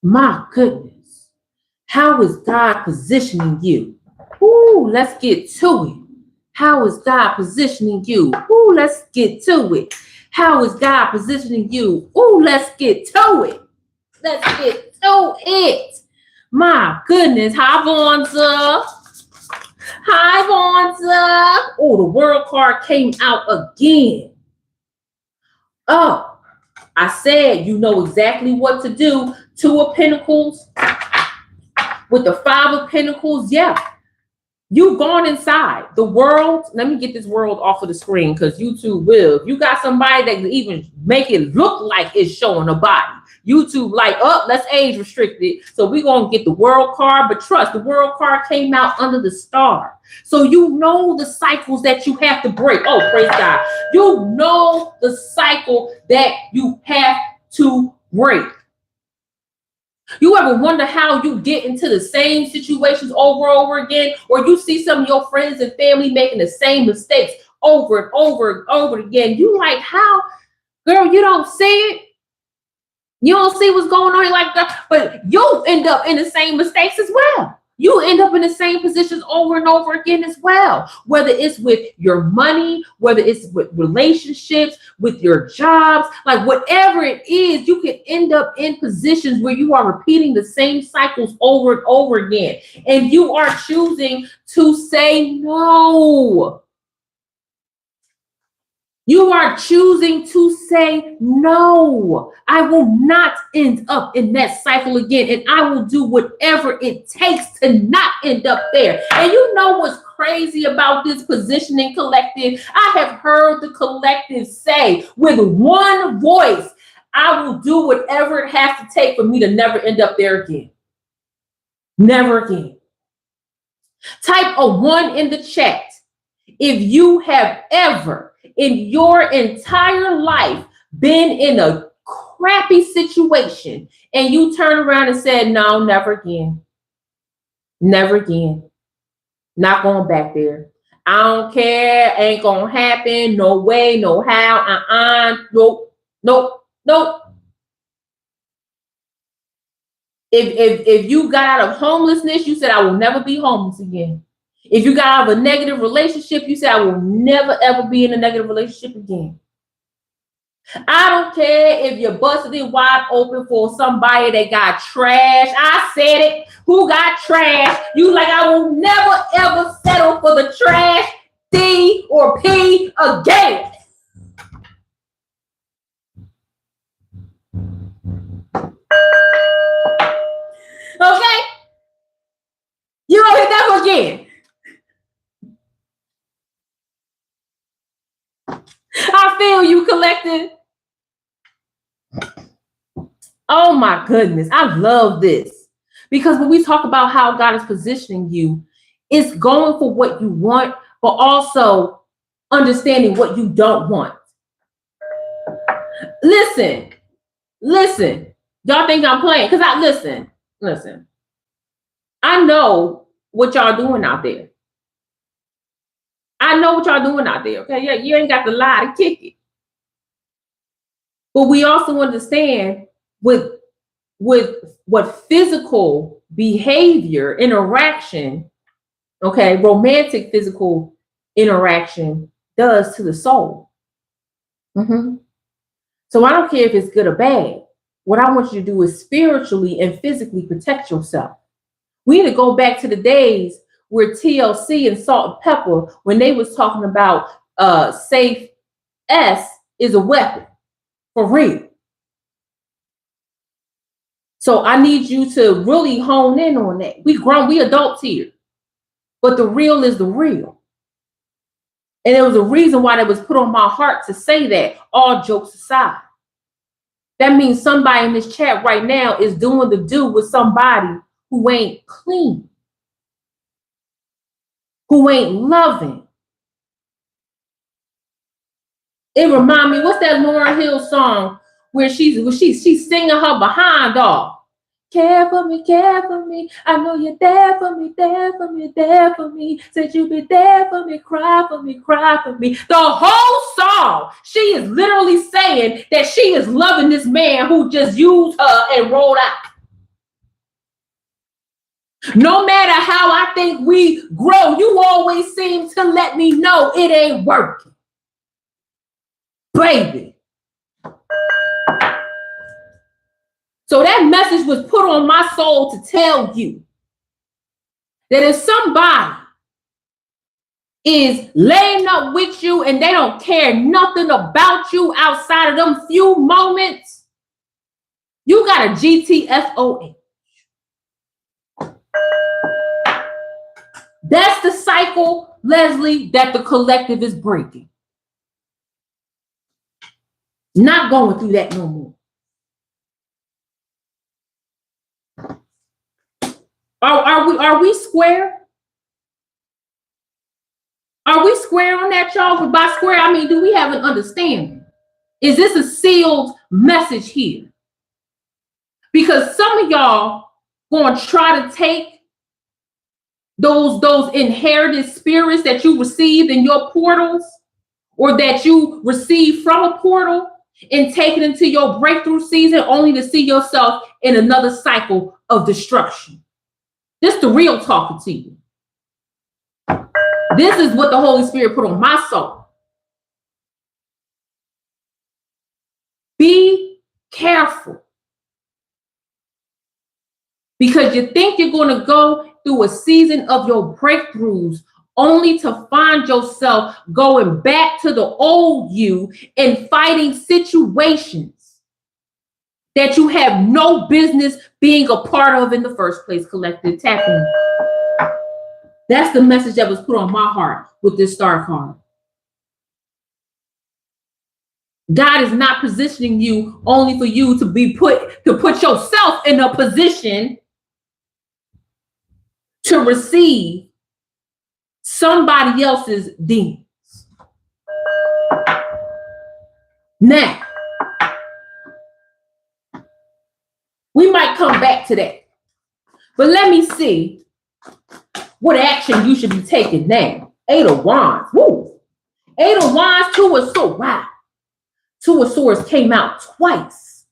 My goodness. How is God positioning you? Ooh, let's get to it. How is God positioning you? Ooh, let's get to it. How is God positioning you? Ooh, let's get to it. Let's get to it. My goodness. Hi, Vonza. Hi, Vonza. Oh, the world card came out again. Oh, I said you know exactly what to do. Two of Pentacles with the Five of Pentacles. Yeah. You've gone inside the world. Let me get this world off of the screen because YouTube will. If you got somebody that can even make it look like it's showing a body, YouTube like, oh, let's age restrict it. So we're going to get the world card. But trust, the world card came out under the star. So you know the cycles that you have to break. Oh, praise God. You know the cycle that you have to break. You ever wonder how you get into the same situations over and over again, or you see some of your friends and family making the same mistakes over and over and over again? You like, how, girl, you don't see it? You don't see what's going on like that, but you'll end up in the same mistakes as well. You end up in the same positions over and over again as well, whether it's with your money, whether it's with relationships, with your jobs, like whatever it is, you can end up in positions where you are repeating the same cycles over and over again. And you are choosing to say no. You are choosing to say, no, I will not end up in that cycle again. And I will do whatever it takes to not end up there. And you know what's crazy about this positioning collective? I have heard the collective say with one voice, I will do whatever it has to take for me to never end up there again. Never again. Type a 1 in the chat if you have ever in your entire life been in a crappy situation and you turn around and said, no, never again. Never again. Not going back there. I don't care. Ain't gonna happen. No way, no how. Nope. If you got out of homelessness, you said, I will never be homeless again. If you got out of a negative relationship, you say, I will never, ever be in a negative relationship again. I don't care if you're busted it wide open for somebody that got trash. I said it. Who got trash? You like, I will never, ever settle for the trash D or P again. Okay? You don't hit that again. I feel you, collective. Oh my goodness. I love this. Because when we talk about how God is positioning you, it's going for what you want, but also understanding what you don't want. Listen. Y'all think I'm playing? Because listen. I know what y'all doing out there. Okay? Yeah, you ain't got to lie to kick it. But we also understand with what physical behavior, interaction, okay, romantic physical interaction does to the soul. Mm-hmm. So I don't care if it's good or bad. What I want you to do is spiritually and physically protect yourself. We need to go back to the days where TLC and Salt and Pepper, when they was talking about safe S is a weapon. For real. So I need you to really hone in on that. We grown, we adults here. But the real is the real. And there was a reason why that was put on my heart to say that, all jokes aside. That means somebody in this chat right now is doing the do with somebody who ain't clean, who ain't loving. It reminds me, what's that Lauryn Hill song where she's singing her behind off? Care for me. I know you're there for me, there for me, there for me. Said you'll be there for me, cry for me, cry for me. The whole song, she is literally saying that she is loving this man who just used her and rolled out. No matter how I think we grow, you always seem to let me know it ain't working. Baby. So that message was put on my soul to tell you that if somebody is laying up with you and they don't care nothing about you outside of them few moments, you got a GTFOH. That's the cycle, Leslie, that the collective is breaking. Not going through that no more. Are we square? Are we square on that, y'all? But by square, I mean, do we have an understanding? Is this a sealed message here? Because some of y'all going to try to take those inherited spirits that you received in your portals or that you received from a portal and take it into your breakthrough season only to see yourself in another cycle of destruction. This is the real talking to you. This is what the Holy Spirit put on my soul. Be careful. Because you think you're going to go through a season of your breakthroughs only to find yourself going back to the old you and fighting situations that you have no business being a part of in the first place. Collective tapping. That's the message that was put on my heart with this star card. God is not positioning you only for you to put yourself in a position to receive somebody else's demons. Now, we might come back to that, but let me see what action you should be taking now. 8 of Wands. Woo. 8 of Wands, 2 of Swords. Wow. 2 of Swords came out twice.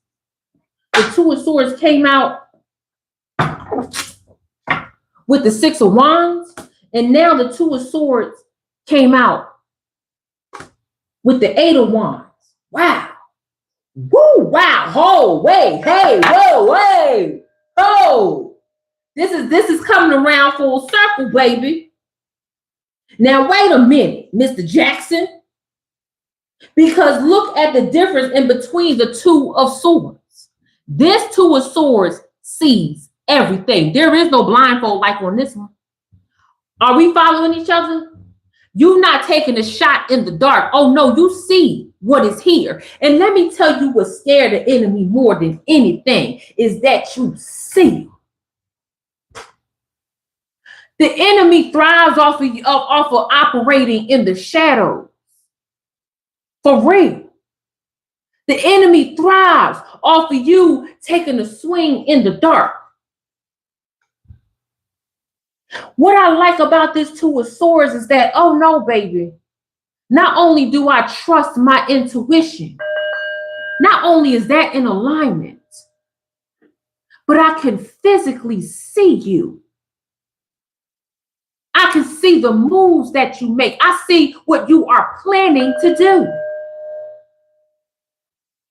The 2 of Swords came out with the 6 of Wands, and now the 2 of Swords came out with the 8 of Wands. Wow. Woo, wow. Oh, wait, hey, whoa, hey, oh. This is coming around full circle, baby. Now, wait a minute, Mr. Jackson. Because look at the difference in between the 2 of Swords. This 2 of Swords sees everything. There is no blindfold like on this one. Are we following each other? You're not taking a shot in the dark. Oh, no, you see what is here. And let me tell you what scared the enemy more than anything is that you see. The enemy thrives off of operating in the shadows. For real. The enemy thrives off of you taking a swing in the dark. What I like about this 2 of Swords is that, oh no, baby, not only do I trust my intuition, not only is that in alignment, but I can physically see you. I can see the moves that you make. I see what you are planning to do.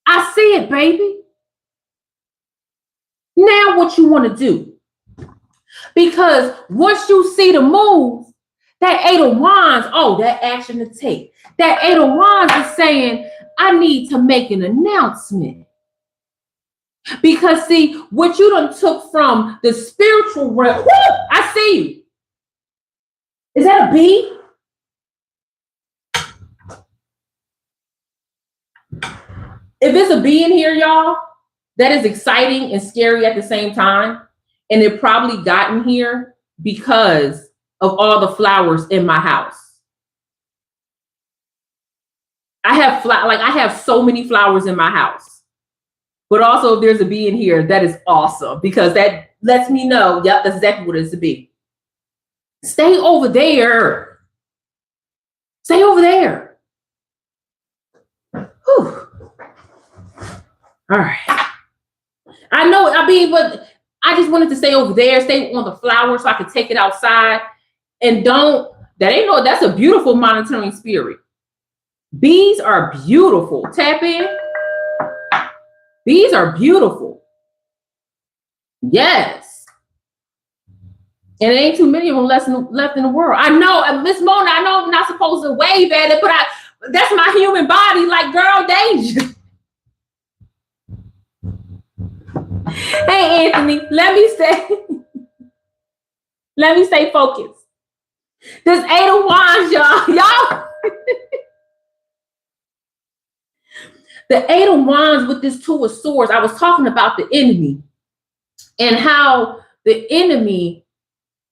I see it, baby. Now what you want to do? Because once you see the move, that 8 of Wands, oh, that action to take. That 8 of Wands is saying, I need to make an announcement. Because see, what you done took from the spiritual realm, woo, I see you. Is that a bee? if it's a bee in here, y'all, that is exciting and scary at the same time. And it probably gotten here because of all the flowers in my house. I have so many flowers in my house. But also, if there's a bee in here, that is awesome because that lets me know, yep, that's exactly what it's to be. Stay over there. Stay over there. Whew. All right. I know, but I just wanted to stay over there, stay on the flower so I could take it outside. And that's a beautiful monitoring spirit. Bees are beautiful. Tap in. Bees are beautiful. Yes. And there ain't too many of them left in the world. I know, Miss Mona, I know I'm not supposed to wave at it, but that's my human body. Like, girl, danger. Hey, Anthony, let me stay focused. This 8 of Wands, y'all. The 8 of Wands with this 2 of Swords. I was talking about the enemy and how the enemy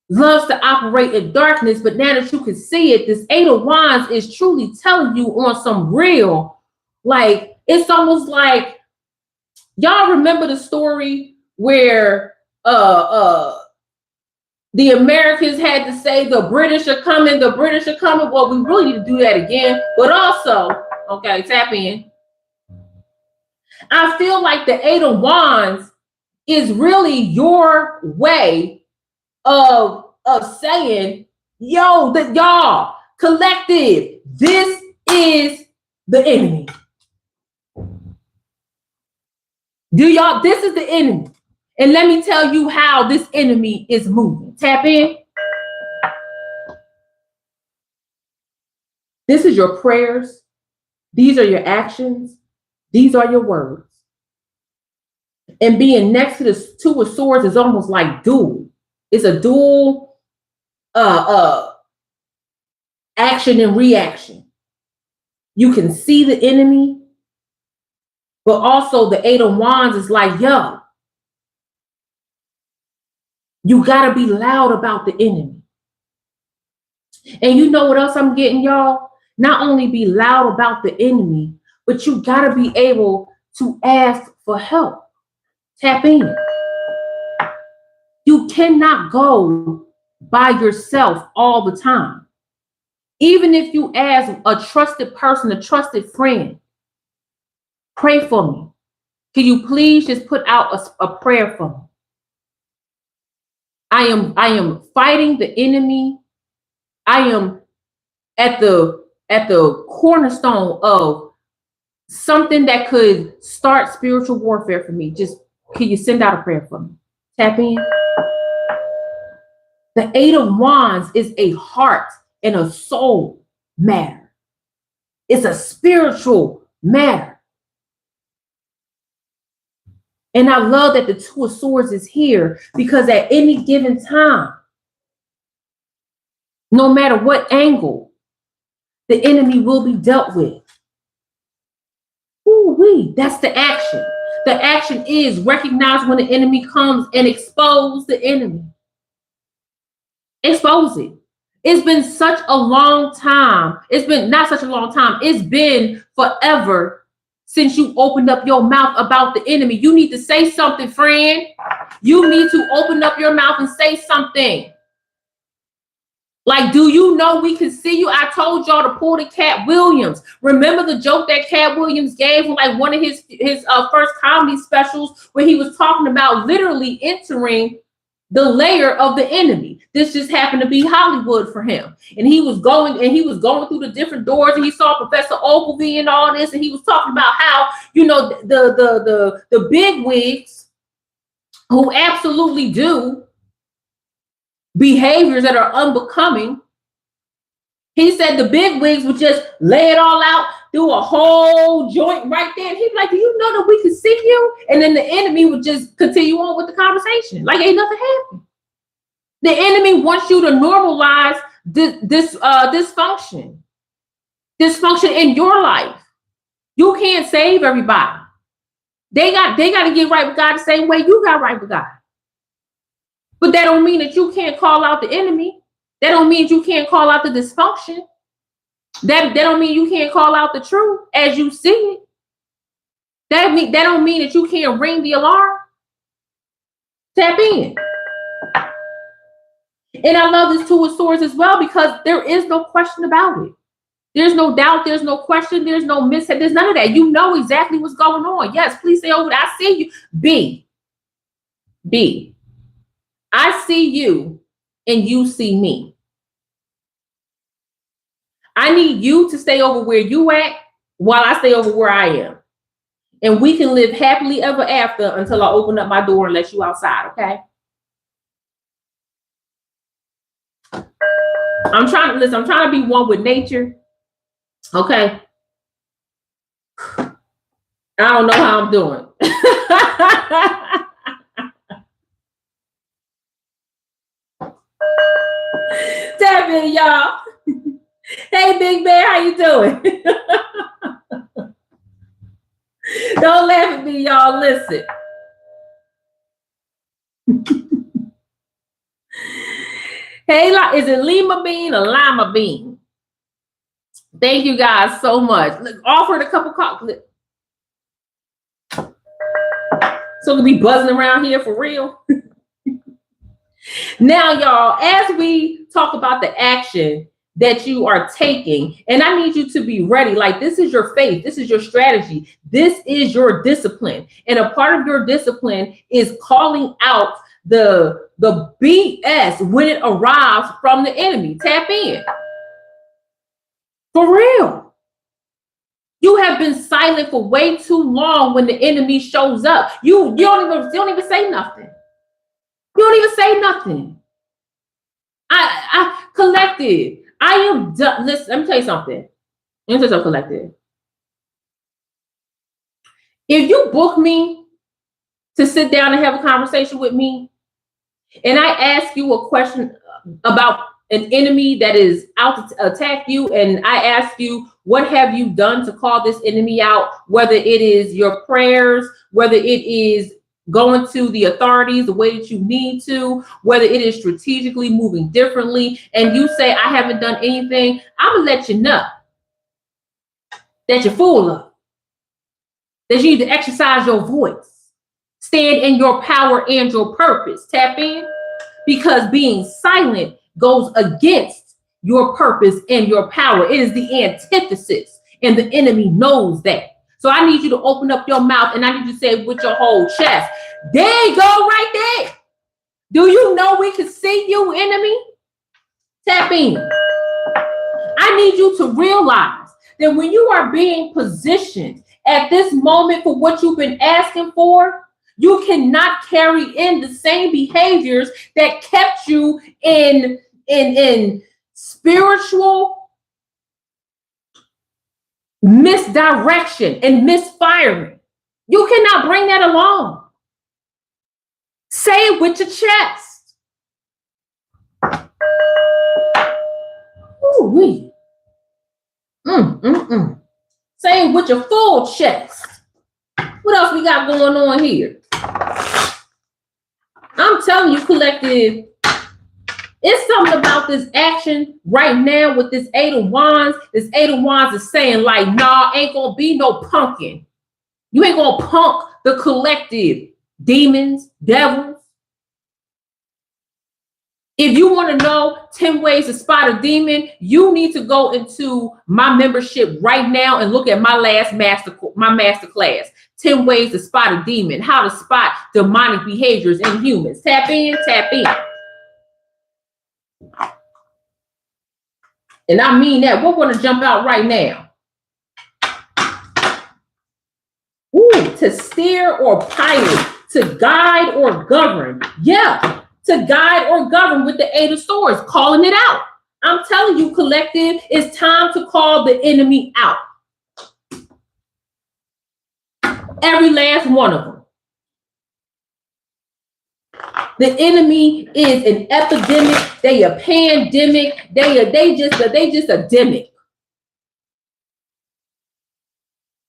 loves to operate in darkness, but now that you can see it, this 8 of Wands is truly telling you on some real, like, it's almost like, y'all remember the story where the Americans had to say the British are coming. Well, we really need to do that again. But also, okay, tap in. I feel like the 8 of Wands is really your way of saying, yo, y'all, collective, this is the enemy. This is the enemy. And let me tell you how this enemy is moving. Tap in. This is your prayers. These are your actions. These are your words. And being next to the 2 of Swords is almost like dual. It's a dual action and reaction. You can see the enemy, but also the 8 of Wands is like, yo, you got to be loud about the enemy. And you know what else I'm getting, y'all? Not only be loud about the enemy, but you got to be able to ask for help. Tap in. You cannot go by yourself all the time. Even if you ask a trusted person, a trusted friend, pray for me. Can you please just put out a prayer for me? I am fighting the enemy. I am at the cornerstone of something that could start spiritual warfare for me. Just can you send out a prayer for me? Tap in. The 8 of Wands is a heart and a soul matter. It's a spiritual matter. And I love that the 2 of Swords is here because at any given time, no matter what angle, the enemy will be dealt with. Ooh-wee, that's the action. The action is recognize when the enemy comes and expose the enemy. Expose it. It's been such a long time. It's been not such a long time. It's been forever since you opened up your mouth about the enemy. You need to say something, friend. You need to open up your mouth and say something. Like, do you know we can see you? I told y'all to pull the Cat Williams. Remember the joke that Cat Williams gave in like one of his first comedy specials where he was talking about literally entering the layer of the enemy. This just happened to be Hollywood for him. And he was going through the different doors and he saw Professor Ogilvy and all this. And he was talking about how, you know, the big wigs who absolutely do behaviors that are unbecoming. He said the big wigs would just lay it all out, do a whole joint right there. And he'd be like, do you know that we can see you? And then the enemy would just continue on with the conversation. Like ain't nothing happened. The enemy wants you to normalize dysfunction in your life. You can't save everybody. They got to get right with God the same way you got right with God. But that don't mean that you can't call out the enemy. That don't mean you can't call out the dysfunction. That don't mean you can't call out the truth as you see it. That don't mean that you can't ring the alarm. Tap in. And I love this Two of Swords as well, because there is no question about it. There's no doubt. There's no question. There's no mishap. There's none of that. You know exactly what's going on. Yes, please say over there. I see you. B. I see you and you see me. I need you to stay over where you at while I stay over where I am. And we can live happily ever after until I open up my door and let you outside, okay? I'm trying to be one with nature. Okay. I don't know how I'm doing. Tap in, y'all. Hey, Big Bear, how you doing? Don't laugh at me, y'all. Listen. Hey, is it Lima Bean or Lima Bean? Thank you guys so much. Look, offered a cup of coffee. So we'll be buzzing around here for real. Now, y'all, as we talk about the action that you are taking, and I need you to be ready. Like, this is your faith. This is your strategy. This is your discipline. And a part of your discipline is calling out the BS when it arrives from the enemy. Tap in. For real. You have been silent for way too long when the enemy shows up. You don't even say nothing. You don't even say nothing. I collective. I am done. Listen, let me tell you something. Collective. If you book me to sit down and have a conversation with me, and I ask you a question about an enemy that is out to attack you, and I ask you, what have you done to call this enemy out? Whether it is your prayers, whether it is going to the authorities the way that you need to, whether it is strategically moving differently, and you say, I haven't done anything, I'm gonna let you know that you're full of, that you need to exercise your voice, stand in your power and your purpose. Tap in, because being silent goes against your purpose and your power. It is the antithesis, and the enemy knows that. So I need you to open up your mouth, and I need you to say with your whole chest, there you go, right there. Do you know we can see you, enemy? Tap in. I need you to realize that when you are being positioned at this moment for what you've been asking for, you cannot carry in the same behaviors that kept you in spiritual misdirection and misfiring. You cannot bring that along. Say it with your chest. Ooh-wee. Say it with your full chest. What else we got going on here? I'm telling you, collective, it's something about this action right now with this Eight of Wands. This Eight of Wands is saying, like, nah, ain't gonna be no punking. You ain't gonna punk the collective, demons, devils. If you want to know 10 ways to spot a demon, you need to go into my membership right now and look at my last master class, 10 ways to spot a demon, how to spot demonic behaviors in humans. Tap in, tap in. And I mean that. We're going to jump out right now. Ooh, to steer or pilot, to guide or govern. Yeah, to guide or govern with the Eight of Swords, calling it out. I'm telling you, collective, it's time to call the enemy out. Every last one of them. The enemy is an epidemic. They a pandemic. They just a demic.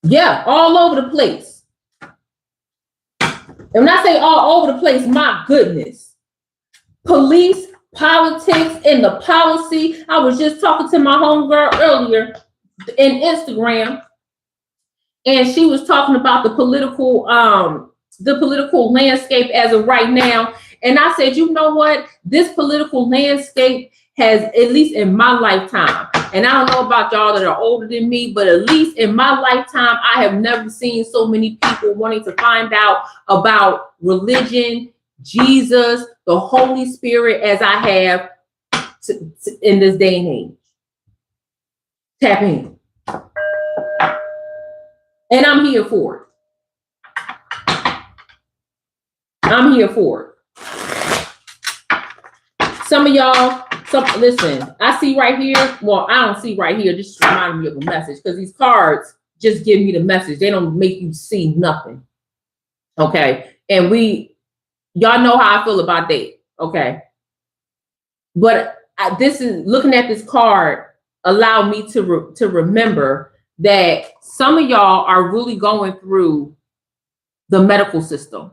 Yeah, all over the place. And when I say all over the place, my goodness. Police, politics, and the policy. I was just talking to my homegirl earlier in Instagram, and she was talking about the political landscape as of right now. And I said, you know what? This political landscape has, at least in my lifetime, and I don't know about y'all that are older than me, but at least in my lifetime, I have never seen so many people wanting to find out about religion, Jesus, the Holy Spirit, as I have in this day and age. Tap in. And I'm here for it. I'm here for it. Some of y'all, listen, I see right here. Well, I don't see right here. Just remind me of a message, because these cards just give me the message. They don't make you see nothing. Okay. And y'all know how I feel about that. Okay. But this is, looking at this card allowed me to remember that some of y'all are really going through the medical system.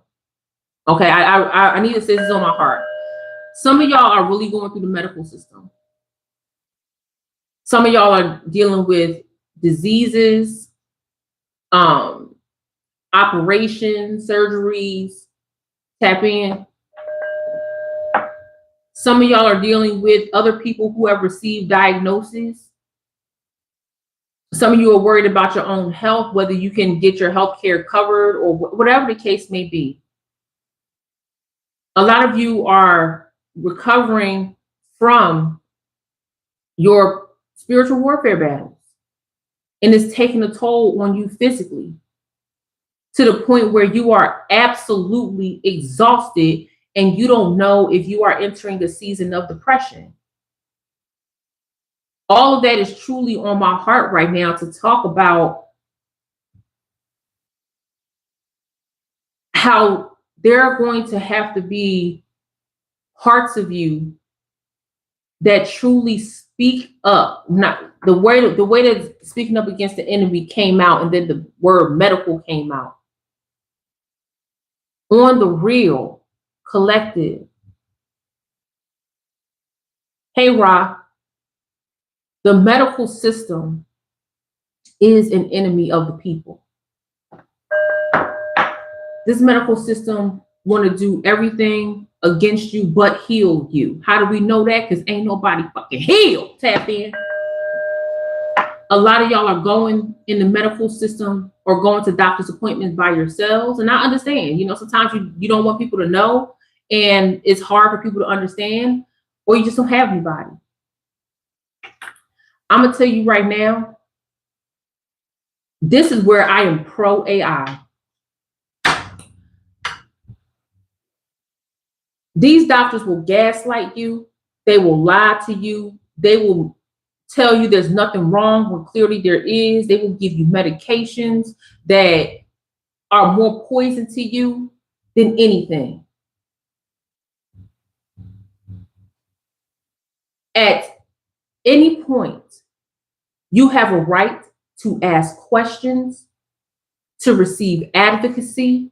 Okay, I need to say this on my heart. Some of y'all are really going through the medical system. Some of y'all are dealing with diseases, operations, surgeries. Tap in. Some of y'all are dealing with other people who have received diagnoses. Some of you are worried about your own health, whether you can get your health care covered or whatever the case may be. A lot of you are recovering from your spiritual warfare battles, and it's taking a toll on you physically to the point where you are absolutely exhausted and you don't know if you are entering a season of depression. All of that is truly on my heart right now to talk about how there are going to have to be parts of you that truly speak up. Not the way that speaking up against the enemy came out, and then the word medical came out. On the real, collective. Hey, Ra, the medical system is an enemy of the people. This medical system want to do everything against you but heal you. How do we know that? Because ain't nobody fucking healed. Tap in. A lot of y'all are going in the medical system or going to doctor's appointments by yourselves. And I understand, sometimes you don't want people to know, and it's hard for people to understand, or you just don't have anybody. I'm going to tell you right now, this is where I am pro AI. These doctors will gaslight you. They will lie to you. They will tell you there's nothing wrong when clearly there is. They will give you medications that are more poison to you than anything. At any point, you have a right to ask questions, to receive advocacy,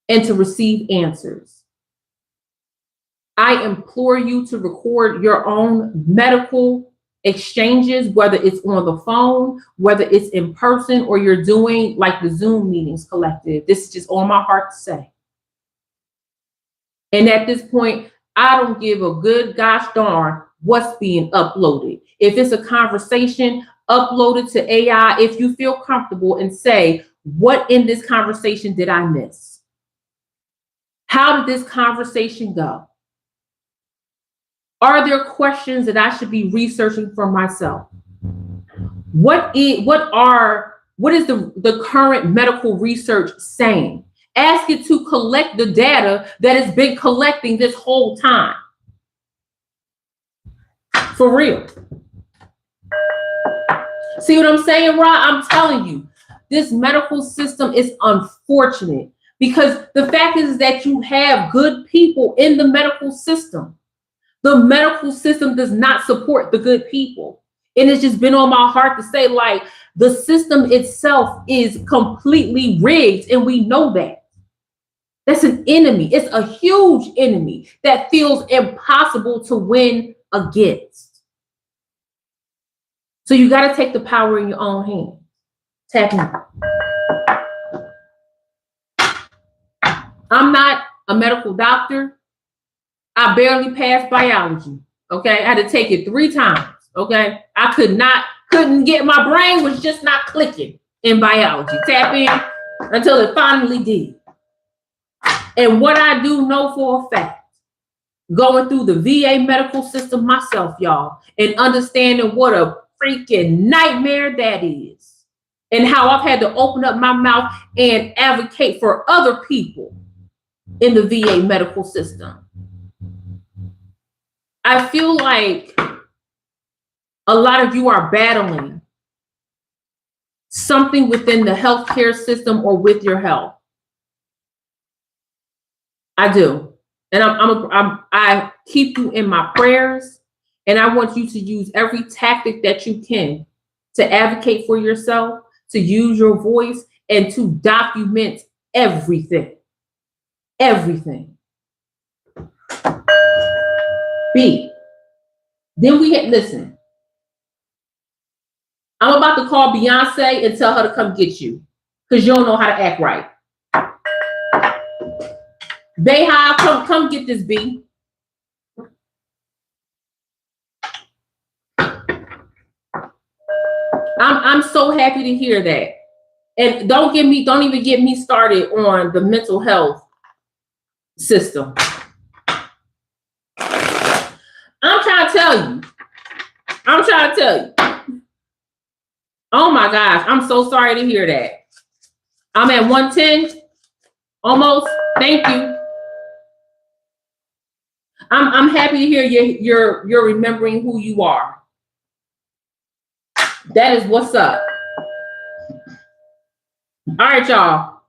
and to receive answers. I implore you to record your own medical exchanges, whether it's on the phone, whether it's in person, or you're doing like the Zoom meetings collective. This is just on my heart to say. And at this point, I don't give a good gosh darn what's being uploaded. If it's a conversation, upload it to AI if you feel comfortable, and say, what in this conversation did I miss? How did this conversation go? Are there questions that I should be researching for myself? What is the current medical research saying? Ask it to collect the data that it's been collecting this whole time. For real. See what I'm saying, Ra? I'm telling you, this medical system is unfortunate, because the fact is that you have good people in the medical system. The medical system does not support the good people. And it's just been on my heart to say, like, the system itself is completely rigged, and we know that. That's an enemy. It's a huge enemy that feels impossible to win against. So you got to take the power in your own hands. Tap me. I'm not a medical doctor. I barely passed biology. Okay. I had to take it 3 times. Okay. I couldn't get, my brain was just not clicking in biology. Tap in until it finally did. And what I do know for a fact, going through the VA medical system myself, y'all, and understanding what a freaking nightmare that is, and how I've had to open up my mouth and advocate for other people in the VA medical system. I feel like a lot of you are battling something within the healthcare system or with your health. I do. And I keep you in my prayers, and I want you to use every tactic that you can to advocate for yourself, to use your voice, and to document everything. Everything. B. Then listen. I'm about to call Beyonce and tell her to come get you, because you don't know how to act right. Bayhive, come get this, B. I'm so happy to hear that. And don't even get me started on the mental health system. I'm trying to tell you. Oh my gosh, I'm so sorry to hear that. I'm at 110, almost. Thank you. I'm happy to hear you're remembering who you are. That is what's up. All right, y'all.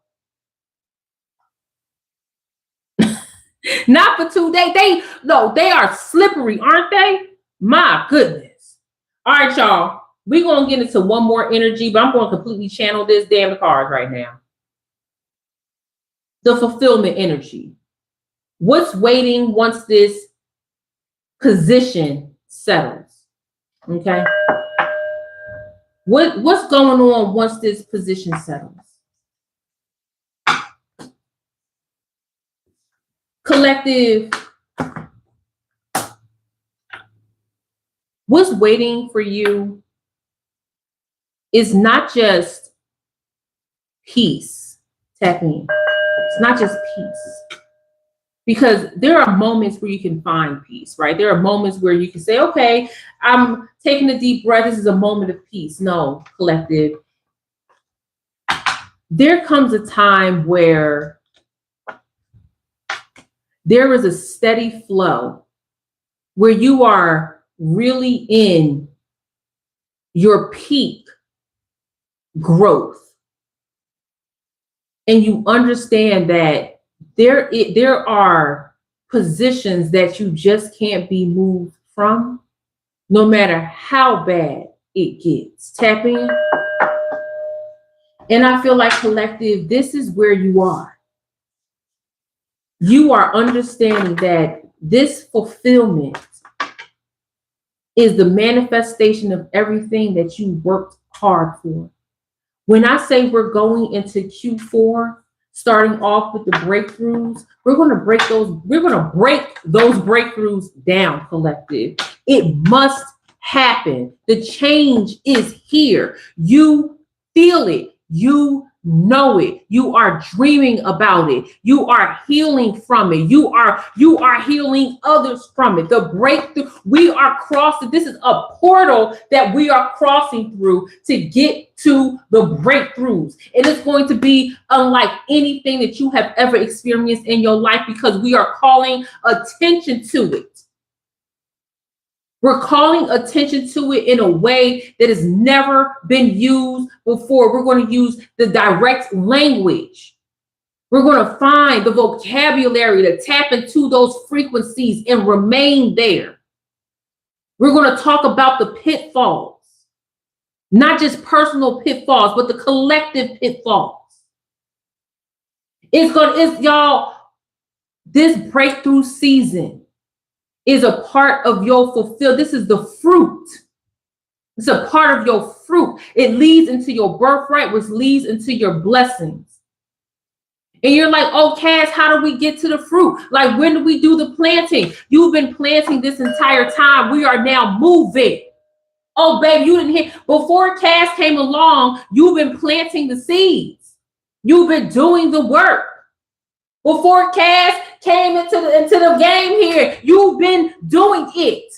Not for 2 days. They are slippery, aren't they? My goodness. All right, y'all. We're going to get into one more energy, but I'm going to completely channel this damn card right now. The fulfillment energy. What's waiting once this position settles? Okay. What's going on once this position settles? Collective, what's waiting for you is not just peace. Tap in. It's not just peace. Because there are moments where you can find peace, right? There are moments where you can say, okay, I'm taking a deep breath. This is a moment of peace. No, collective. There comes a time where there is a steady flow where you are really in your peak growth. And you understand that there are positions that you just can't be moved from, no matter how bad it gets. Tap in. And I feel like, collective, this is where you are. You are understanding that this fulfillment is the manifestation of everything that you worked hard for. When I say we're going into Q4, starting off with the breakthroughs, we're going to break those breakthroughs down, collective. It must happen. The change is here. You feel it. You know it. You are dreaming about it. You are healing from it. You are healing others from it. The breakthrough, we are crossing. This is a portal that we are crossing through to get to the breakthroughs. And it's going to be unlike anything that you have ever experienced in your life, because we are calling attention to it. We're calling attention to it in a way that has never been used before. We're going to use the direct language. We're going to find the vocabulary to tap into those frequencies and remain there. We're going to talk about the pitfalls. Not just personal pitfalls, but the collective pitfalls. Y'all, this breakthrough season is a part of your fulfill. This is the fruit. It's a part of your fruit. It leads into your birthright, which leads into your blessings. And you're like, oh, Cass, how do we get to the fruit? Like, when do we do the planting? You've been planting this entire time. We are now moving. Oh, babe, you didn't hear. Before Cass came along, you've been planting the seeds. You've been doing the work. Before Cass came into the game here, you've been doing it.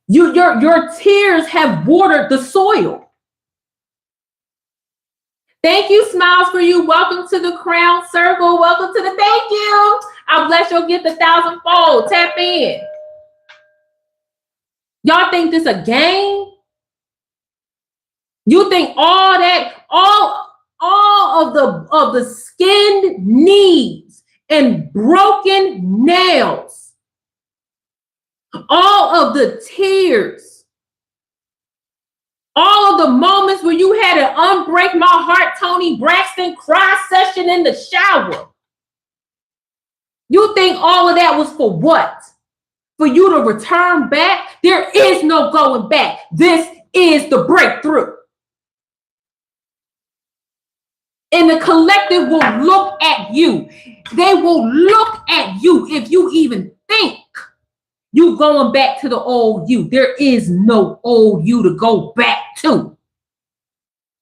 Your tears have watered the soil. Thank you, Smiles for You. Welcome to the Crown Circle. Welcome to the thank you. I bless you'll get the 1,000-fold. Tap in. Y'all think this a game? You think all of the skinned knees and broken nails, all of the tears, all of the moments where you had an unbreak my heart, Tony Braxton cry session in the shower. You think all of that was for what? For you to return back? There is no going back. This is the breakthrough. And the collective will look at you. They will look at you if you even think you going back to the old you. There is no old you to go back to.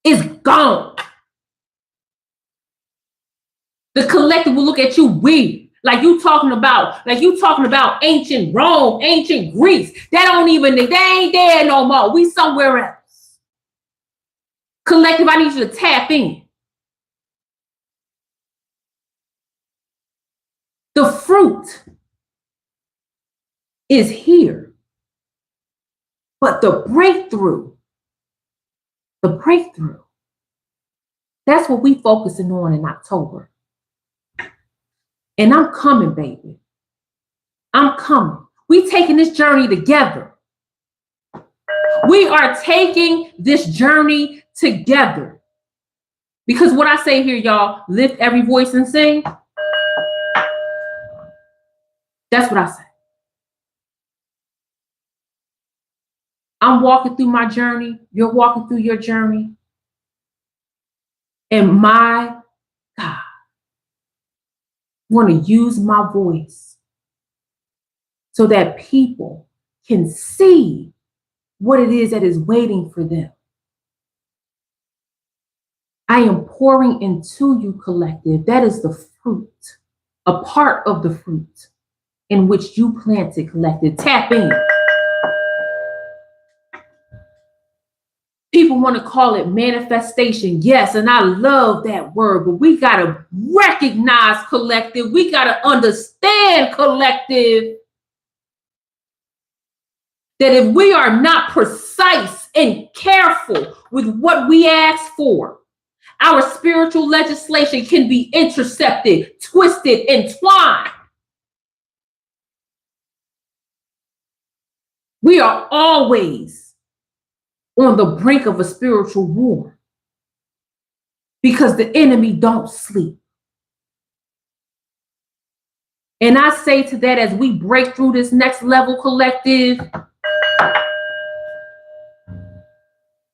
It's gone. The collective will look at you weird. Like you talking about ancient Rome, ancient Greece. They ain't there no more. We somewhere else. Collective, I need you to tap in. The fruit is here. But the breakthrough, that's what we focusing on in October. And I'm coming, baby. I'm coming. We taking this journey together. We are taking this journey together. Because what I say here, y'all, lift every voice and sing. That's what I say. I'm walking through my journey. You're walking through your journey. And my God, want to use my voice so that people can see what it is that is waiting for them. I am pouring into you, collective. That is the fruit, a part of the fruit in which you planted, collective. Tap in. People want to call it manifestation. Yes, and I love that word, but we got to recognize, collective. We got to understand, collective, that if we are not precise and careful with what we ask for, our spiritual legislation can be intercepted, twisted, and twined. We are always on the brink of a spiritual war because the enemy don't sleep. And I say to that, as we break through this next level, collective,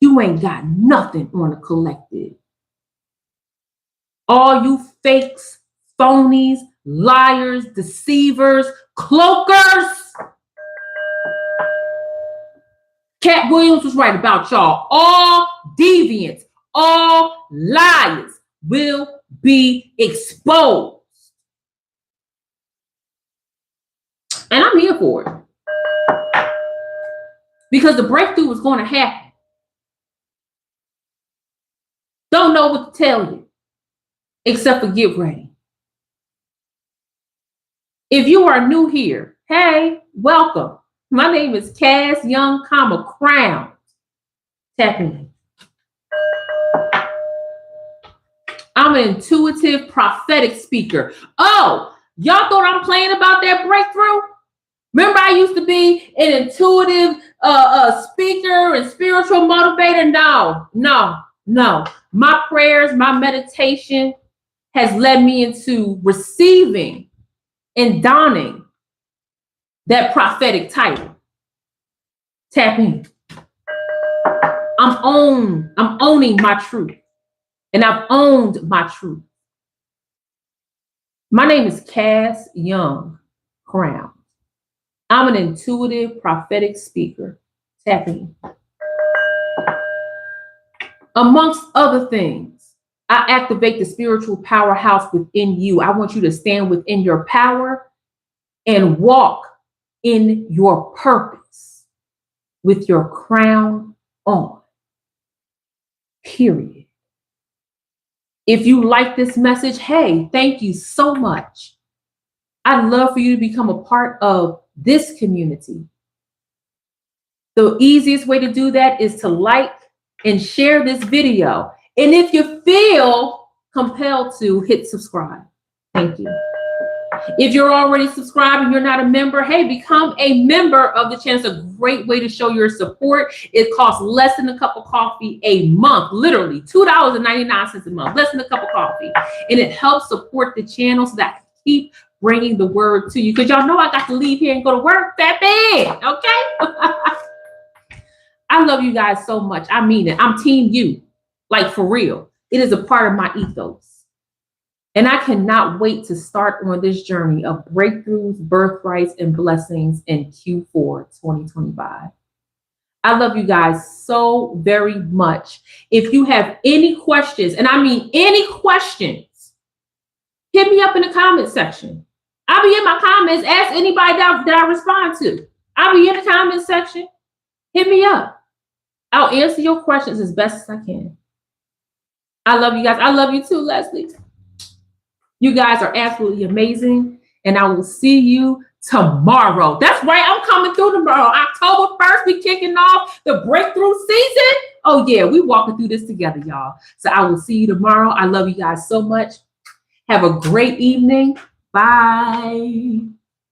you ain't got nothing on a collective. All you fakes, phonies, liars, deceivers, cloakers. Cat Williams was right about y'all. All deviants, all liars will be exposed. And I'm here for it. Because the breakthrough is going to happen. Don't know what to tell you, except for get ready. If you are new here, hey, welcome. My name is Cass Young, Crown. Tap in. I'm an intuitive prophetic speaker. Oh, y'all thought I'm playing about that breakthrough? Remember, I used to be an intuitive speaker and spiritual motivator. No. My prayers, my meditation has led me into receiving and donning that prophetic title. Tap in. I'm owning my truth. And I've owned my truth. My name is Cass Young Crown. I'm an intuitive prophetic speaker. Tap in. Amongst other things, I activate the spiritual powerhouse within you. I want you to stand within your power and walk in your purpose with your crown on. Period. If you like this message, hey, thank you so much. I'd love for you to become a part of this community. The easiest way to do that is to like and share this video. And if you feel compelled to, hit subscribe. Thank you. If you're already subscribed and you're not a member, hey, become a member of the channel. It's a great way to show your support. It costs less than a cup of coffee a month, literally $2.99 a month, less than a cup of coffee. And it helps support the channel so that I can keep bringing the word to you. Because y'all know I got to leave here and go to work that bad, okay? I love you guys so much. I mean it. I'm team you, like for real. It is a part of my ethos. And I cannot wait to start on this journey of breakthroughs, birthrights, and blessings in Q4 2025. I love you guys so very much. If you have any questions, and I mean any questions, hit me up in the comment section. I'll be in my comments. Ask anybody that I respond to. I'll be in the comment section. Hit me up. I'll answer your questions as best as I can. I love you guys. I love you too, Leslie. You guys are absolutely amazing. And I will see you tomorrow. That's right. I'm coming through tomorrow. October 1st, we kicking off the breakthrough season. Oh, yeah. We walking through this together, y'all. So I will see you tomorrow. I love you guys so much. Have a great evening. Bye.